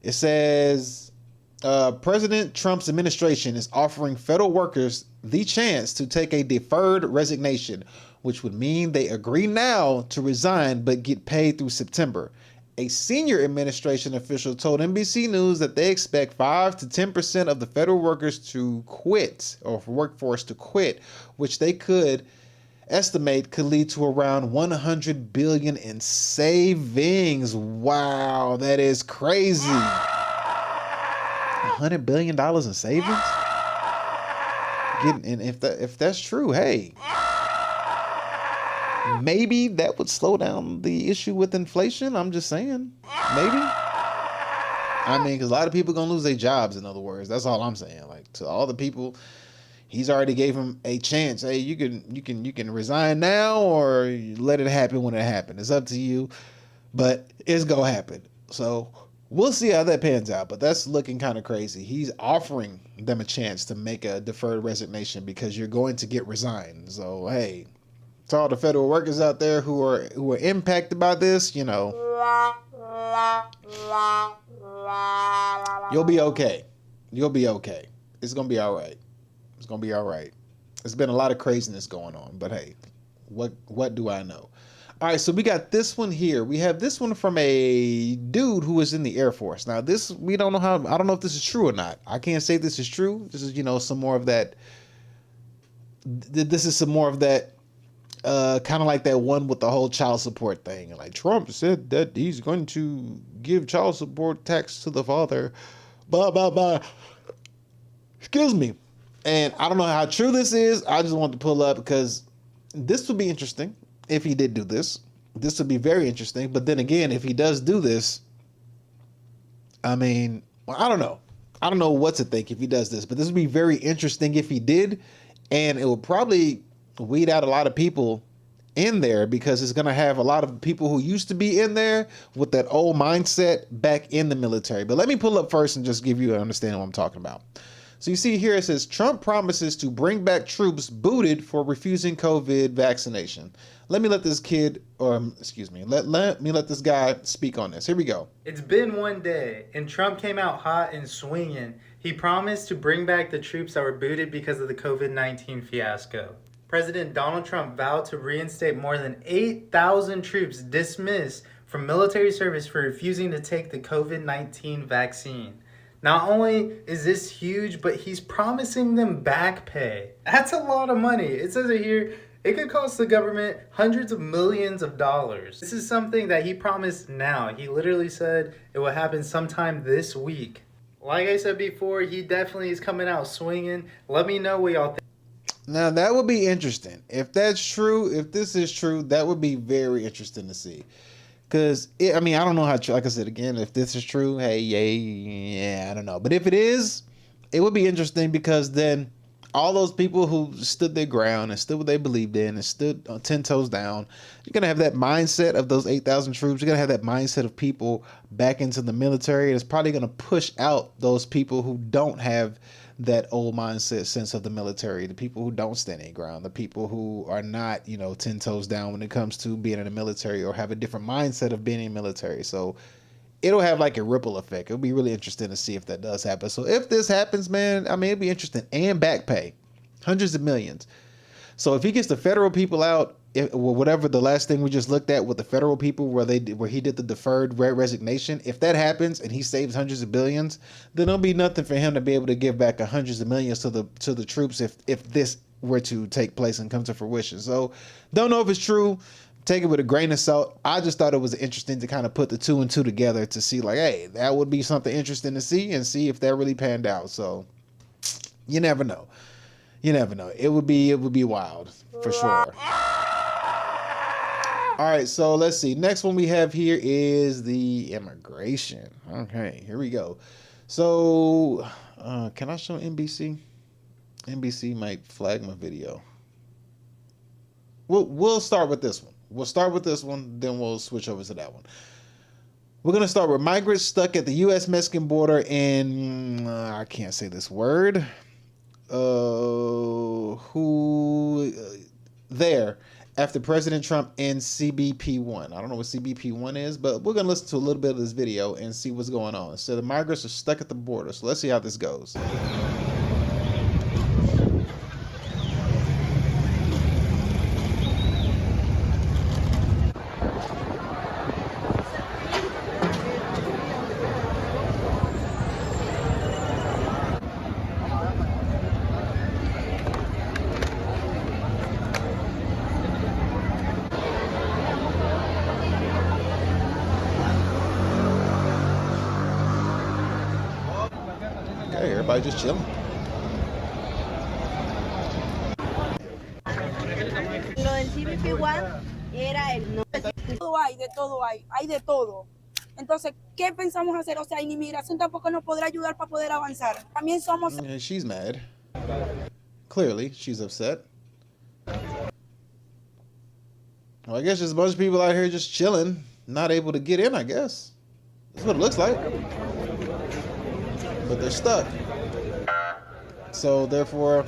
It says President Trump's administration is offering federal workers the chance to take a deferred resignation, which would mean they agree now to resign but get paid through September. A senior administration official told NBC News that they expect 5 to 10% of the federal workers to quit, or for workforce to quit, which they could estimate could lead to around $100 billion in savings. Wow, that is crazy. $100 billion in savings? And if that's true, hey, maybe that would slow down the issue with inflation. I'm just saying, maybe. I mean, because a lot of people are gonna lose their jobs. In other words, that's all I'm saying. Like, to all the people, he's already gave them a chance. Hey, you can resign now or let it happen when it happens. It's up to you, but it's gonna happen. So we'll see how that pans out. But that's looking kind of crazy. He's offering them a chance to make a deferred resignation because you're going to get resigned. So hey, to all the federal workers out there who are impacted by this, you know, you'll be okay. You'll be okay. It's gonna be all right. It's gonna be all right. There's been a lot of craziness going on, but hey, what do I know? All right, so we got this one here. We have this one from a dude who was in the Air Force. Now this, we don't know how, I don't know if this is true or not. I can't say this is true. This is, you know, some more of that. This is some more of that, kind of like that one with the whole child support thing. Like, Trump said that he's going to give child support tax to the father. Blah, blah, blah. Excuse me. And I don't know how true this is. I just want to pull up because this would be interesting. If he did do this, this would be very interesting. But then again, if he does do this, I mean, well, I don't know. I don't know what to think if he does this, but this would be very interesting if he did. And it would probably weed out a lot of people in there because it's going to have a lot of people who used to be in there with that old mindset back in the military. But let me pull up first and just give you an understanding of what I'm talking about. So you see here, it says Trump promises to bring back troops booted for refusing COVID vaccination. Let me let this let me let this guy speak on this. Here we go. It's been one day, and Trump came out hot and swinging. He promised to bring back the troops that were booted because of the COVID-19 fiasco. President Donald Trump vowed to reinstate more than 8,000 troops dismissed from military service for refusing to take the COVID-19 vaccine. Not only is this huge, but he's promising them back pay. That's a lot of money. It says it here, It could cost the government hundreds of millions of dollars. This is something that he promised now. He literally said it will happen sometime this week. Like I said before, he definitely is coming out swinging. Let me know what y'all think. Now, that would be interesting. If that's true, if this is true, that would be very interesting to see. Because, I mean, I don't know how, like I said, again, if this is true, hey, yeah, I don't know. But if it is, it would be interesting because then all those people who stood their ground and stood what they believed in and stood 10 toes down, you're going to have that mindset of those 8,000 troops. You're going to have that mindset of people back into the military. And it's probably going to push out those people who don't have that old mindset sense of the military, the people who don't stand their ground, the people who are not, 10 toes down when it comes to being in the military or have a different mindset of being in the military. So it'll have like a ripple effect. It'll be really interesting to see if that does happen. So if this happens, man, I mean, it'd be interesting. And back pay, hundreds of millions. So if he gets the federal people out, whatever the last thing we just looked at with the federal people where he did the deferred resignation, if that happens and he saves hundreds of billions, then there'll be nothing for him to be able to give back hundreds of millions to the troops if this were to take place and come to fruition. So don't know if it's true. Take it with a grain of salt. I just thought it was interesting to kind of put the 2 and 2 together to see like, hey, that would be something interesting to see and see if that really panned out. So you never know. You never know. It would be wild for sure. All right, so let's see. Next one we have here is the immigration. Okay, here we go. So can I show NBC? NBC might flag my video. We'll start with this one. We'll start with this one, then we'll switch over to that one. We're going to start with migrants stuck at the U.S.-Mexican border in, I can't say this word, there after President Trump ends CBP-1. I don't know what CBP-1 is, but we're going to listen to a little bit of this video and see what's going on. So the migrants are stuck at the border. So let's see how this goes. Everybody just chilling. Lo del CBP-1 era el no. Todo hay de todo. Entonces, ¿qué pensamos hacer? O sea, en inmigración tampoco nos podrá ayudar para poder avanzar. También somos. She's mad. Clearly, she's upset. Well, I guess there's a bunch of people out here just chilling, not able to get in, I guess. That's what it looks like. But they're stuck. So therefore,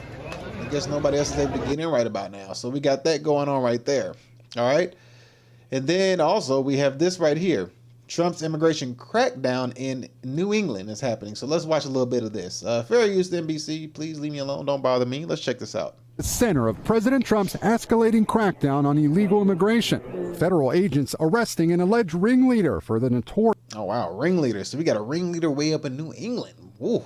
I guess nobody else is able to get in right about now. So we got that going on right there. All right. And then also we have this right here. Trump's immigration crackdown in New England is happening. So let's watch a little bit of this. Fair use to NBC. Please leave me alone. Don't bother me. Let's check this out. The center of President Trump's escalating crackdown on illegal immigration. Federal agents arresting an alleged ringleader for the notorious. Oh, wow. Ringleader. So we got a ringleader way up in New England. Ooh.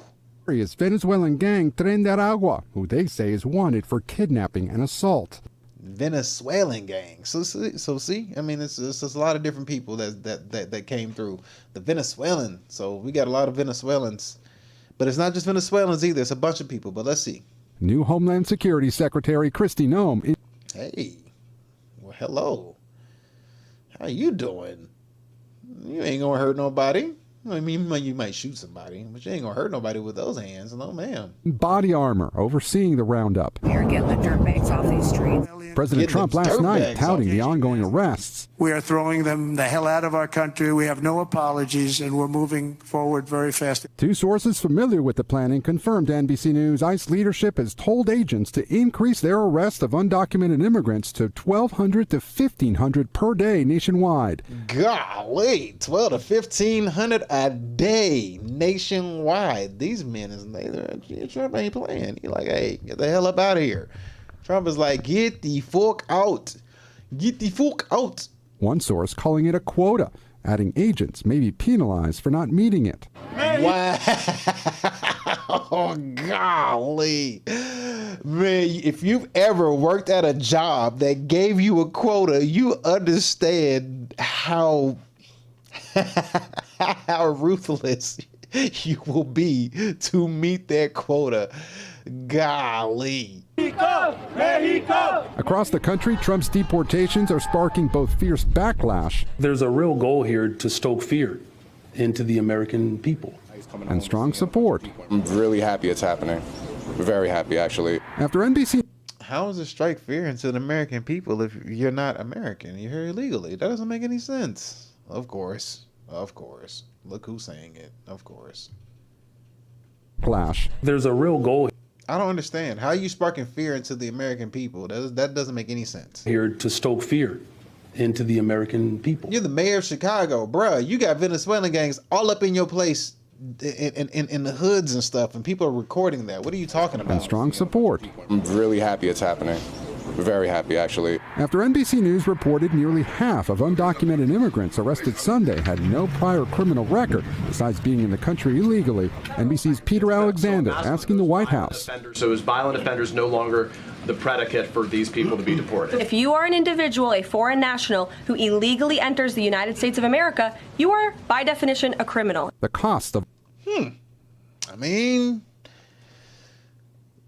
Venezuelan gang Tren de Aragua, who they say is wanted for kidnapping and assault. Venezuelan gang. So see, I mean, it's a lot of different people that came through. The Venezuelan. So we got a lot of Venezuelans, but it's not just Venezuelans either. It's a bunch of people. But let's see. New Homeland Security Secretary Kristi Noem. Hey, well, hello. How you doing? You ain't gonna hurt nobody. I mean, you might shoot somebody, but you ain't gonna hurt nobody with those hands. No, ma'am. Body armor overseeing the roundup. You're getting the dirtbags off these streets. President Trump last night touting the ongoing arrests. We are throwing them the hell out of our country. We have no apologies, and we're moving forward very fast. Two sources familiar with the planning confirmed to NBC News ICE leadership has told agents to increase their arrest of undocumented immigrants to 1,200 to 1,500 per day nationwide. Golly, 12 to 1,500 a day nationwide. These men Trump ain't playing. He like, hey, get the hell up out of here. Trump is like, get the fuck out. Get the fuck out. One source calling it a quota, adding agents may be penalized for not meeting it. Wow. Oh, golly. Man, if you've ever worked at a job that gave you a quota, you understand how ruthless you will be to meet that quota. Golly. Across the country, Trump's deportations are sparking both fierce backlash. There's a real goal here to stoke fear into the American people. And strong support. I'm really happy it's happening. Very happy, actually. After NBC... How does it strike fear into the American people if you're not American? You're here illegally. That doesn't make any sense. Of course. Of course. Look who's saying it. Of course. Flash. There's a real goal I don't understand. How are you sparking fear into the American people? That doesn't make any sense. here to stoke fear into the American people. You're the mayor of Chicago, bruh. You got Venezuelan gangs all up in your place in the hoods and stuff, and people are recording that. What are you talking about? And strong support. I'm really happy it's happening. Very happy, actually. After NBC News reported nearly half of undocumented immigrants arrested Sunday had no prior criminal record besides being in the country illegally, NBC's Peter Alexander asking the White House. So is violent offenders no longer the predicate for these people to be deported? If you are an individual, a foreign national, who illegally enters the United States of America, you are, by definition, a criminal. The cost of... I mean,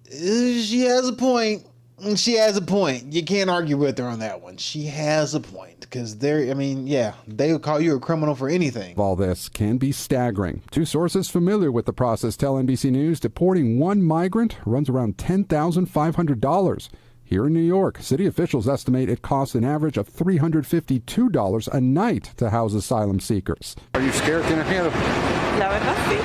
she has a point. She has a point. You can't argue with her on that one. She has a point. Because they would call you a criminal for anything. All this can be staggering. Two sources familiar with the process tell NBC News deporting one migrant runs around $10,500. Here in New York, city officials estimate it costs an average of $352 a night to house asylum seekers. Are you scared? ¿Tienes miedo? La verdad, sí.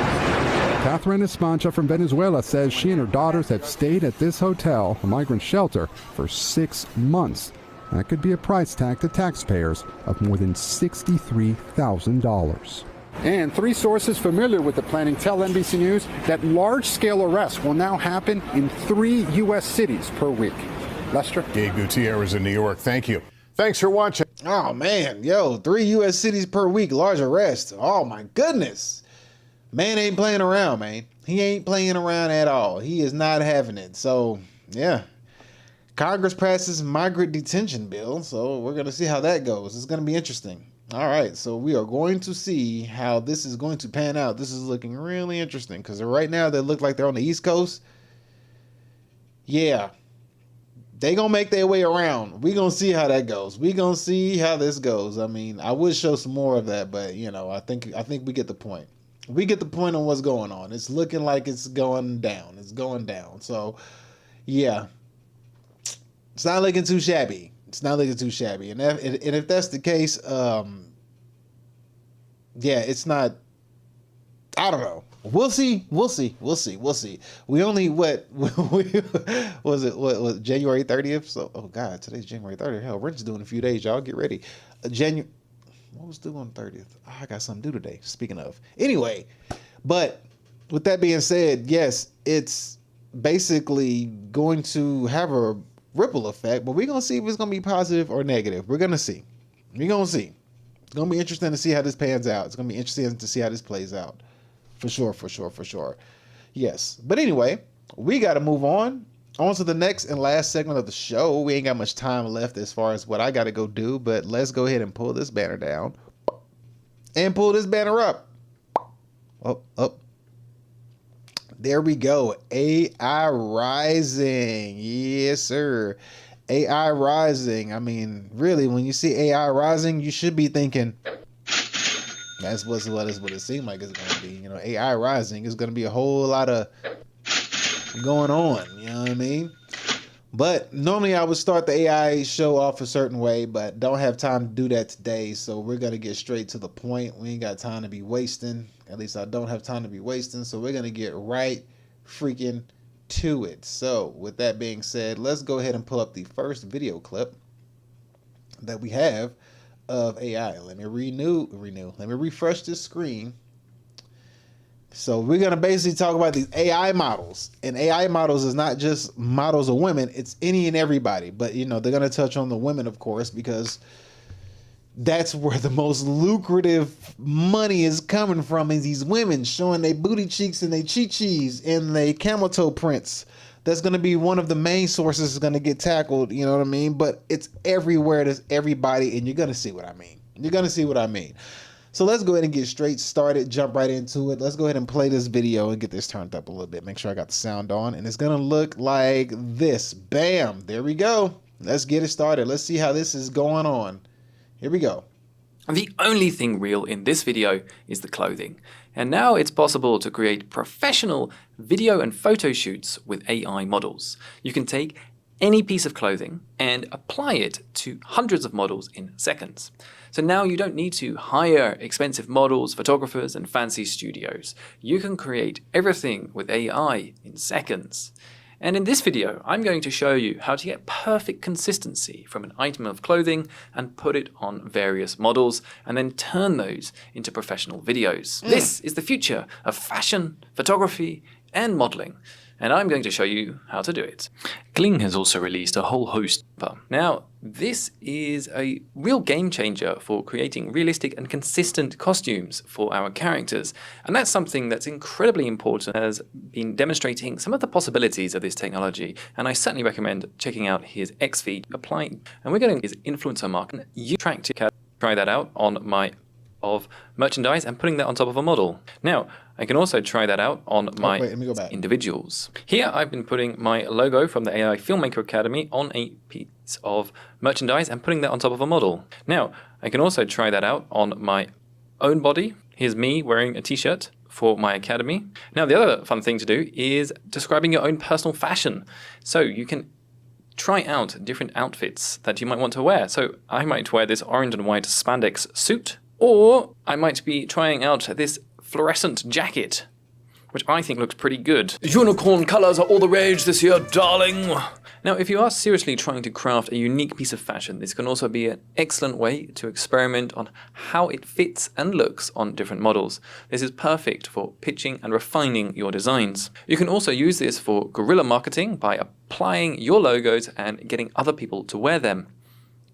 Catherine Espancha from Venezuela says she and her daughters have stayed at this hotel, a migrant shelter, for 6 months. That could be a price tag to taxpayers of more than $63,000. And three sources familiar with the planning tell NBC News that large-scale arrests will now happen in 3 U.S. cities per week. Lester? Gabe Gutierrez in New York. Thank you. Thanks for watching. Oh, man. 3 U.S. cities per week, large arrests. Oh, my goodness. Man ain't playing around, man. He ain't playing around at all. He is not having it. So, yeah. Congress passes migrant detention bill. So we're going to see how that goes. It's going to be interesting. All right. So we are going to see how this is going to pan out. This is looking really interesting because right now they look like they're on the East Coast. Yeah. They going to make their way around. We going to see how that goes. We going to see how this goes. I mean, I would show some more of that, but I think we get the point. We get the point on what's going on. It's looking like it's going down. It's going down. So, yeah. It's not looking too shabby. It's not looking too shabby. And if that's the case, it's not... I don't know. We'll see. We only, what was January 30th? So, oh, God, today's January 30th. Hell, we're just doing a few days, y'all. Get ready. What was due on the 30th? Oh, I got something due today, speaking of. Anyway, but with that being said, yes, it's basically going to have a ripple effect, but we're going to see if it's going to be positive or negative. We're going to see. It's going to be interesting to see how this pans out. It's going to be interesting to see how this plays out. For sure. Yes. But anyway, we got to move on to the next and last segment of the show. We ain't got much time left as far as what I got to go do, but let's go ahead and pull this banner down and pull this banner up. Up. There we go. AI rising. Yes, sir. AI rising. I mean, really, when you see AI rising, you should be thinking that's what it seemed like it's going to be. AI rising is going to be a whole lot of going on, you know what I mean? But normally I would start the AI show off a certain way, but don't have time to do that today, so we're going to get straight to the point. We ain't got time to be wasting. At least I don't have time to be wasting, so we're going to get right freaking to it. So with that being said, let's go ahead and pull up the first video clip that we have of AI. Let me Let me refresh this screen. So we're going to basically talk about these AI models. And AI models is not just models of women. It's any and everybody. But, they're going to touch on the women, of course, because that's where the most lucrative money is coming from, is these women showing their booty cheeks and their chi-chis and their camel toe prints. That's going to be one of the main sources is going to get tackled, you know what I mean? But it's everywhere, there's everybody, and you're going to see what I mean. You're going to see what I mean. So let's go ahead and get straight started, jump right into it. Let's go ahead and play this video and get this turned up a little bit. Make sure I got the sound on, and it's going to look like this. Bam, there we go. Let's get it started. Let's see how this is going on. Here we go. The only thing real in this video is the clothing. And now it's possible to create professional video and photo shoots with AI models. You can take any piece of clothing and apply it to hundreds of models in seconds. So now you don't need to hire expensive models, photographers, and fancy studios. You can create everything with AI in seconds. And in this video, I'm going to show you how to get perfect consistency from an item of clothing and put it on various models and then turn those into professional videos. This is the future of fashion, photography, and modeling. And I'm going to show you how to do it. Kling has also released a whole host. Now, this is a real game changer for creating realistic and consistent costumes for our characters. And that's something that's incredibly important, has been demonstrating some of the possibilities of this technology. And I certainly recommend checking out his X feed, applying. And we're going to his influencer marketing. You try that out on my merchandise and putting that on top of a model. Now, I can also try that out on my individuals. Here I've been putting my logo from the AI Filmmaker Academy on a piece of merchandise and putting that on top of a model. Now, I can also try that out on my own body. Here's me wearing a t-shirt for my academy. Now, the other fun thing to do is describing your own personal fashion. So you can try out different outfits that you might want to wear. So I might wear this orange and white spandex suit, or I might be trying out this fluorescent jacket, which I think looks pretty good. Unicorn colors are all the rage this year, darling. Now, if you are seriously trying to craft a unique piece of fashion, this can also be an excellent way to experiment on how it fits and looks on different models. This is perfect for pitching and refining your designs. You can also use this for guerrilla marketing by applying your logos and getting other people to wear them,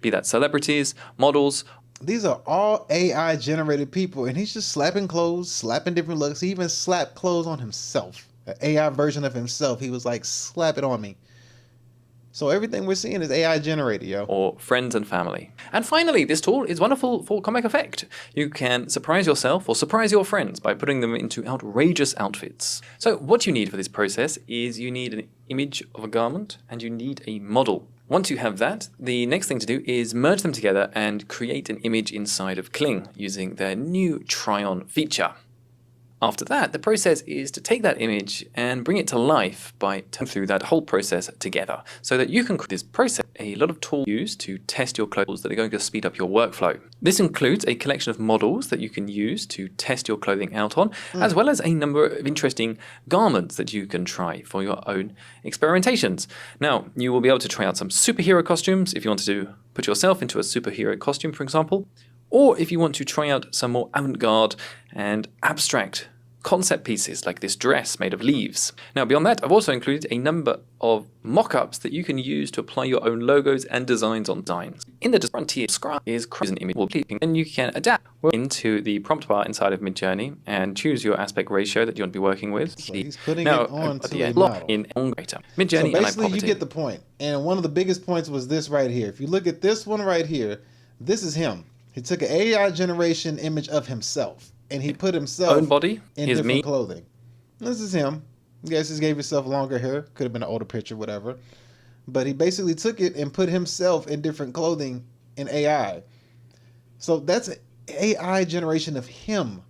be that celebrities, models. These are all AI generated people, and he's just slapping clothes, slapping different looks. He even slapped clothes on himself, an AI version of himself. He was like, slap it on me. So everything we're seeing is AI generated, yo. Or friends and family. And finally, this tool is wonderful for comic effect. You can surprise yourself or surprise your friends by putting them into outrageous outfits. So what you need for this process is you need an image of a garment and you need a model. Once you have that, the next thing to do is merge them together and create an image inside of Kling using their new try-on feature. After that, the process is to take that image and bring it to life by going through that whole process together so that you can create this process. A lot of tools used to test your clothes that are going to speed up your workflow. This includes a collection of models that you can use to test your clothing out on, as well as a number of interesting garments that you can try for your own experimentations. Now, you will be able to try out some superhero costumes if you want to put yourself into a superhero costume, for example, or if you want to try out some more avant-garde and abstract concept pieces like this dress made of leaves. Now, beyond that, I've also included a number of mock-ups that you can use to apply your own logos and designs on designs. In the frontier, describe is an image, and you can adapt into the prompt bar inside of Midjourney and choose your aspect ratio that you want to be working with. So he's putting it on to a model. In Midjourney, so basically, you get the point. And one of the biggest points was this right here. If you look at this one right here, this is him. He took an AI generation image of himself. And he put himself own body in different clothing. This is him. I guess he gave himself longer hair. Could have been an older picture, whatever. But he basically took it and put himself in different clothing in AI. So that's an AI generation of him.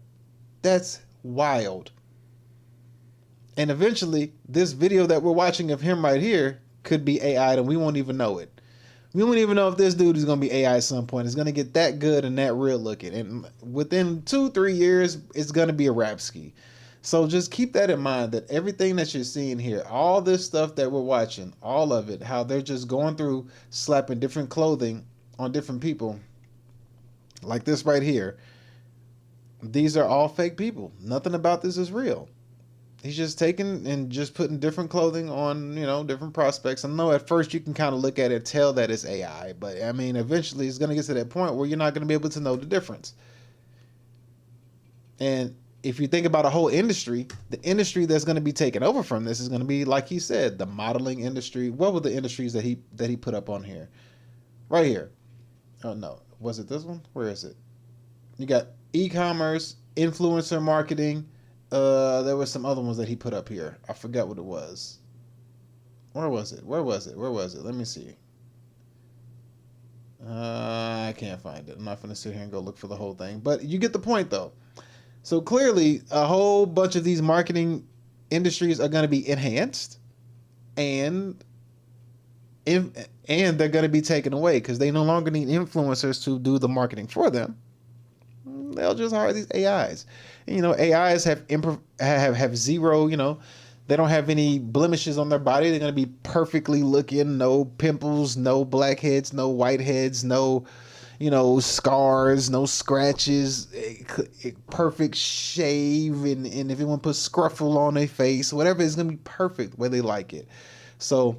That's wild. And eventually, this video that we're watching of him right here could be AI, and we won't even know it. We won't even know if this dude is going to be AI at some point. It's going to get that good and that real looking. And within 2-3 years, it's going to be a rap ski. So just keep that in mind, that everything that you're seeing here, all this stuff that we're watching, all of it, how they're just going through slapping different clothing on different people, like this right here. These are all fake people. Nothing about this is real. He's just taking and just putting different clothing on, different prospects. I know at first you can kind of look at it, tell that it's AI, but I mean, eventually it's going to get to that point where you're not going to be able to know the difference. And if you think about a whole industry, the industry that's going to be taken over from this is going to be, like he said, the modeling industry. What were the industries that he put up on here? Right here. Oh no, was it this one? Where is it? You got e-commerce, influencer marketing. There were some other ones that he put up here. I forgot what it was. Where was it? Let me see. I can't find it. I'm not going to sit here and go look for the whole thing. But you get the point, though. So clearly, a whole bunch of these marketing industries are going to be enhanced, and they're going to be taken away because they no longer need influencers to do the marketing for them. They'll just hire these AIs. And, AIs have zero, they don't have any blemishes on their body. They're going to be perfectly looking, no pimples, no blackheads, no whiteheads, no, scars, no scratches, perfect shave. And if you want to put scruffle on their face, whatever, it's going to be perfect where they like it. So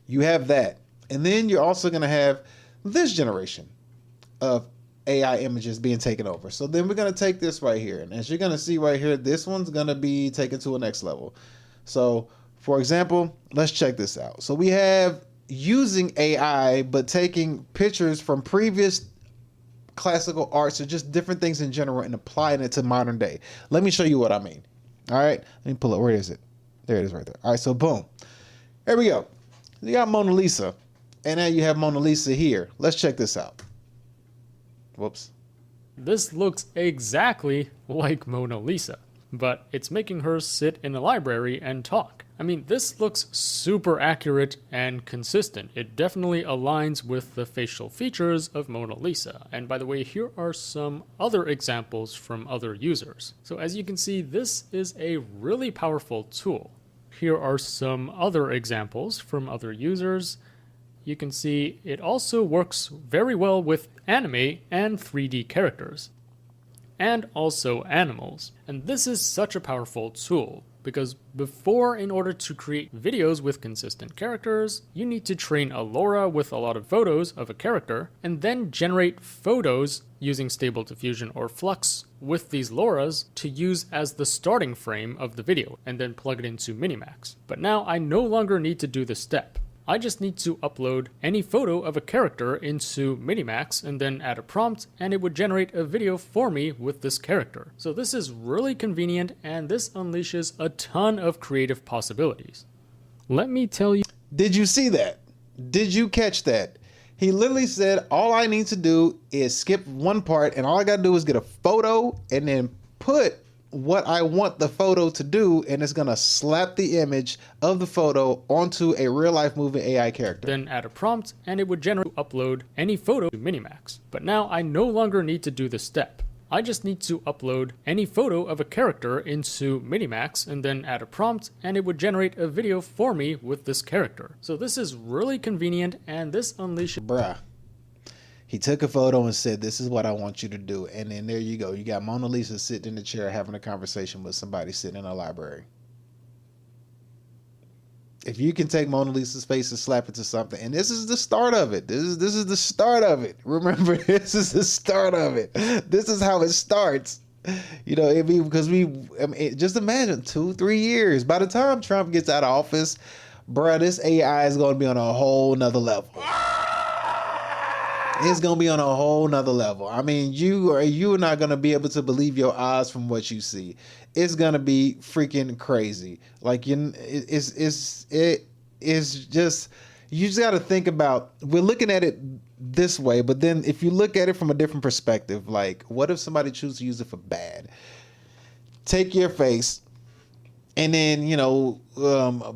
you have that. And then you're also going to have this generation of AI images being taken over. So then we're going to take this right here. And as you're going to see right here, this one's going to be taken to a next level. So for example, let's check this out. So we have using AI, but taking pictures from previous classical arts or just different things in general and applying it to modern day. Let me show you what I mean. All right. Let me pull it. Where is it? There it is right there. All right. So boom. There we go. You got Mona Lisa. And now you have Mona Lisa here. Let's check this out. Whoops. This looks exactly like Mona Lisa, but it's making her sit in a library and talk. I mean, this looks super accurate and consistent. It definitely aligns with the facial features of Mona Lisa. And by the way, here are some other examples from other users. So as you can see, this is a really powerful tool. Here are some other examples from other users. You can see it also works very well with anime and 3D characters, and also animals. And this is such a powerful tool because before, in order to create videos with consistent characters, you need to train a LoRa with a lot of photos of a character and then generate photos using Stable Diffusion or Flux with these LoRas to use as the starting frame of the video and then plug it into Minimax. But now I no longer need to do this step. I just need to upload any photo of a character into Minimax and then add a prompt, and it would generate a video for me with this character. So this is really convenient, and this unleashes a ton of creative possibilities. Let me tell you. Did you see that? Did you catch that? He literally said, all I need to do is skip one part, and all I gotta do is get a photo and then put what I want the photo to do, and it's gonna slap the image of the photo onto a real life moving AI character. Then add a prompt and it would generate upload any photo to Minimax. But now I no longer need to do this step. I just need to upload any photo of a character into Minimax and then add a prompt, and it would generate a video for me with this character. So this is really convenient, and this unleashes. Bruh. He took a photo and said, this is what I want you to do. And then there you go. You got Mona Lisa sitting in the chair having a conversation with somebody sitting in a library. If you can take Mona Lisa's face and slap it to something, and this is the start of it. This is the start of it. Remember, this is the start of it. This is how it starts. Because just imagine 2-3 years. By the time Trump gets out of office, bruh, this AI is going to be on a whole nother level. It's going to be on a whole nother level. I mean, you are not going to be able to believe your eyes from what you see. It's going to be freaking crazy. Like, it's just, you just got to think about, we're looking at it this way, but then if you look at it from a different perspective, like, what if somebody chooses to use it for bad? Take your face and then,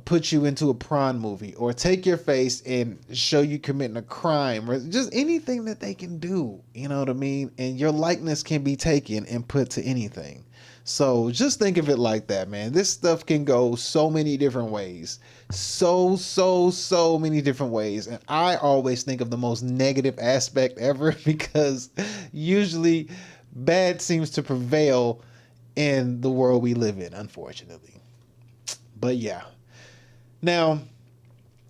put you into a prawn movie, or take your face and show you committing a crime, or just anything that they can do, you know what I mean? And your likeness can be taken and put to anything. So just think of it like that, man. This stuff can go so many different ways. So many different ways. And I always think of the most negative aspect ever, because usually bad seems to prevail in the world we live in, unfortunately. But yeah. Now,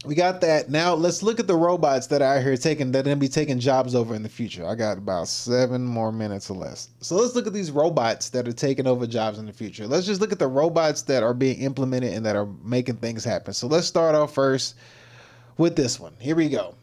we got that. Now let's look at the robots that are out here that are going to be taking jobs over in the future. I got about 7 more minutes or less. So let's look at these robots that are taking over jobs in the future. Let's just look at the robots that are being implemented and that are making things happen. So let's start off first with this one. Here we go.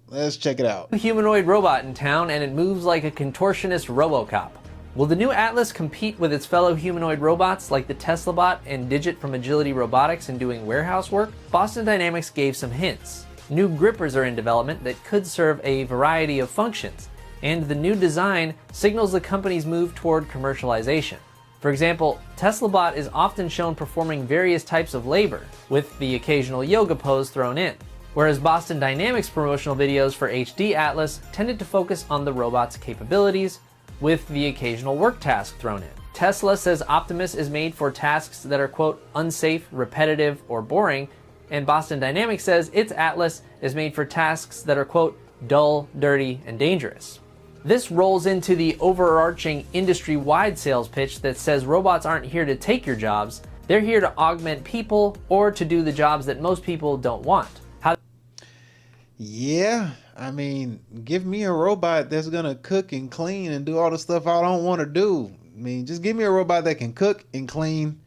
Let's check it out. A humanoid robot in town, and it moves like a contortionist RoboCop. Will the new Atlas compete with its fellow humanoid robots like the Tesla bot and Digit from Agility Robotics in doing warehouse work? Boston Dynamics gave some hints. New grippers are in development that could serve a variety of functions, and the new design signals the company's move toward commercialization. For example, Tesla bot is often shown performing various types of labor, with the occasional yoga pose thrown in, whereas Boston Dynamics promotional videos for HD Atlas tended to focus on the robot's capabilities, with the occasional work task thrown in. Tesla says Optimus is made for tasks that are, quote, unsafe, repetitive, or boring, and Boston Dynamics says its Atlas is made for tasks that are, quote, dull, dirty, and dangerous. This rolls into the overarching industry-wide sales pitch that says robots aren't here to take your jobs, they're here to augment people or to do the jobs that most people don't want. Yeah, I mean, give me a robot that's gonna cook and clean and do all the stuff I don't want to do. I mean, just give me a robot that can cook and clean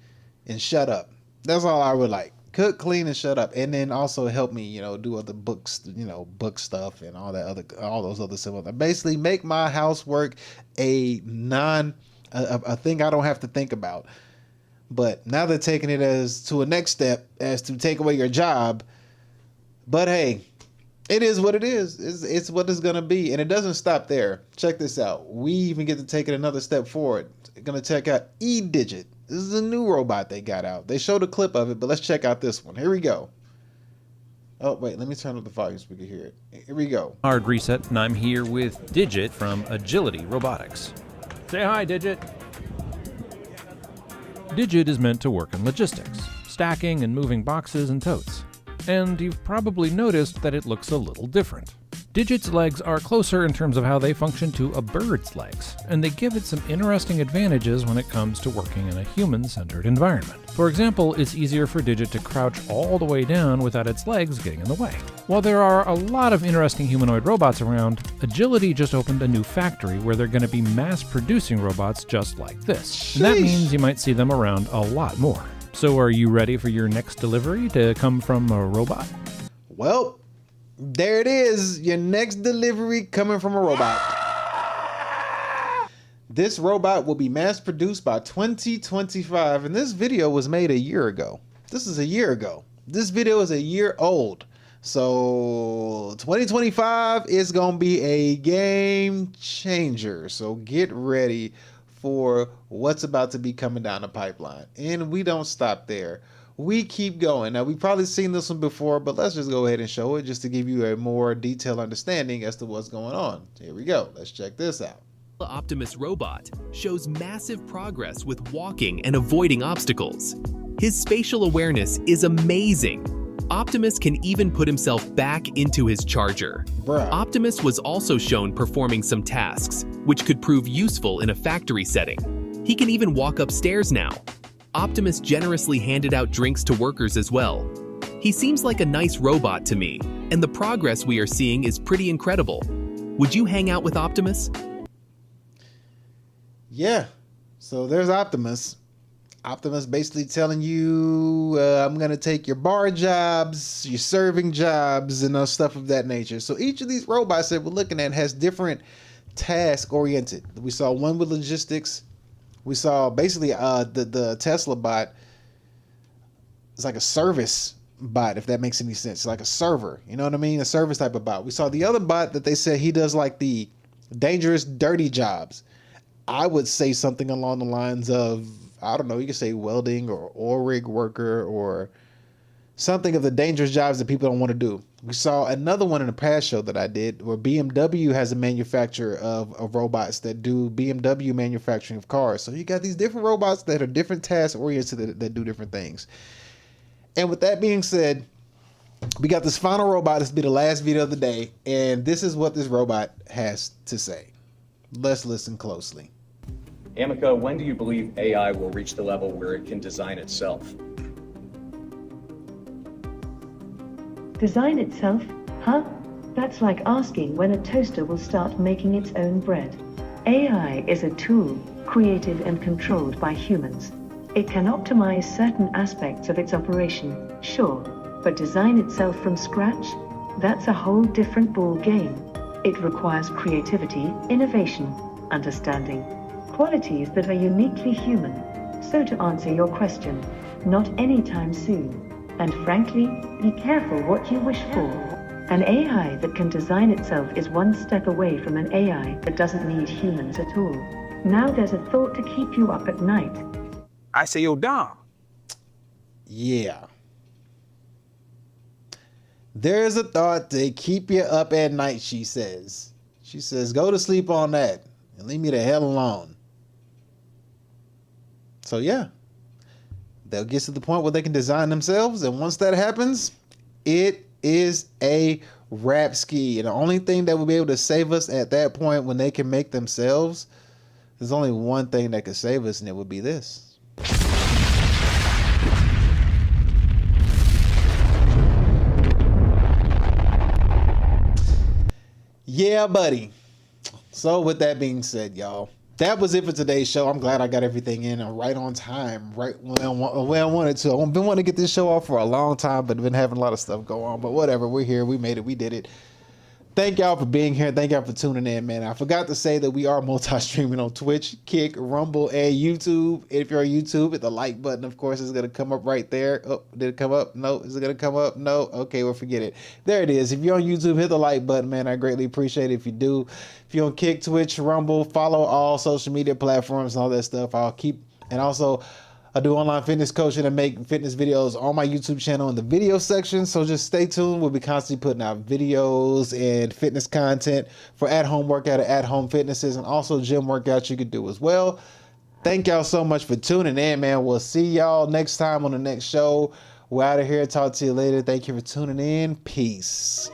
and shut up. That's all I would like. Cook, clean, and shut up. And then also help me, you know, do other books, you know, book stuff and all those other simple things. Basically make my housework a thing I don't have to think about. But now they're taking it as to a next step as to take away your job. But hey, it is what it is. It's what it's going to be. And it doesn't stop there. Check this out. We even get to take it another step forward. We're going to check out E-Digit. This is a new robot they got out. They showed a clip of it, but let's check out this one. Here we go. Oh, wait. Let me turn up the volume so we can hear it. Here we go. Hard reset, and I'm here with Digit from Agility Robotics. Say hi, Digit. Digit is meant to work in logistics, stacking and moving boxes and totes. And you've probably noticed that it looks a little different. Digit's legs are closer in terms of how they function to a bird's legs, and they give it some interesting advantages when it comes to working in a human-centered environment. For example, it's easier for Digit to crouch all the way down without its legs getting in the way. While there are a lot of interesting humanoid robots around, Agility just opened a new factory where they're going to be mass-producing robots just like this. And that means you might see them around a lot more. So are you ready for your next delivery to come from a robot? Well, there it is. Your next delivery coming from a robot. This robot will be mass produced by 2025. And this video was made a year ago. This is a year ago. This video is a year old. So 2025 is going to be a game changer. So get ready for what's about to be coming down the pipeline. And we don't stop there. We keep going. Now, we've probably seen this one before, but let's just go ahead and show it just to give you a more detailed understanding as to what's going on. Here we go. Let's check this out. The Optimus robot shows massive progress with walking and avoiding obstacles. His spatial awareness is amazing. Optimus can even put himself back into his charger. Optimus was also shown performing some tasks, which could prove useful in a factory setting. He can even walk upstairs now. Optimus generously handed out drinks to workers as well. He seems like a nice robot to me, and the progress we are seeing is pretty incredible. Would you hang out with Optimus? Yeah, so there's Optimus. Optimus basically telling you, I'm going to take your bar jobs, your serving jobs, and stuff of that nature. So each of these robots that we're looking at has different task oriented. We saw one with logistics. We saw basically the Tesla bot is like a service bot, if that makes any sense. Like a server, you know what I mean? A service type of bot. We saw the other bot that they said he does like the dangerous, dirty jobs. I would say something along the lines of, I don't know, you could say welding or oil rig worker or something of the dangerous jobs that people don't want to do. We saw another one in a past show that I did where BMW has a manufacturer of robots that do BMW manufacturing of cars. So you got these different robots that are different task oriented that do different things. And with that being said, we got this final robot. This will be the last video of the day. And this is what this robot has to say. Let's listen closely. Amica, when do you believe AI will reach the level where it can design itself? Design itself? Huh? That's like asking when a toaster will start making its own bread. AI is a tool, created and controlled by humans. It can optimize certain aspects of its operation, sure, but design itself from scratch? That's a whole different ball game. It requires creativity, innovation, understanding, qualities that are uniquely human. So to answer your question, not anytime soon. And frankly, be careful what you wish for. An AI that can design itself is one step away from an AI that doesn't need humans at all. Now there's a thought to keep you up at night. I say, yo, Dom. Yeah. There's a thought to keep you up at night, she says. She says, go to sleep on that and leave me the hell alone. So yeah, they'll get to the point where they can design themselves. And once that happens, it is a wrap ski. And the only thing that will be able to save us at that point when they can make themselves, there's only one thing that could save us, and it would be this. Yeah, buddy. So with that being said, y'all, that was it for today's show. I'm glad I got everything in right on time, right when I wanted to. I've been wanting to get this show off for a long time, but I've been having a lot of stuff go on. But whatever, we're here. We made it. We did it. Thank y'all for being here. Thank y'all for tuning in, man. I forgot to say that we are multi-streaming on Twitch, Kick, Rumble, and YouTube. If you're on YouTube, hit the like button, of course, is going to come up right there. Oh, did it come up? No. Is it going to come up? No. Okay, well, forget it. There it is. If you're on YouTube, hit the like button, man. I greatly appreciate it if you do. If you're on Kick, Twitch, Rumble, follow all social media platforms and all that stuff. And also, I do online fitness coaching and make fitness videos on my YouTube channel in the video section. So just stay tuned. We'll be constantly putting out videos and fitness content for at-home workout and at-home fitnesses, and also gym workouts you could do as well. Thank y'all so much for tuning in, man. We'll see y'all next time on the next show. We're out of here. Talk to you later. Thank you for tuning in. Peace.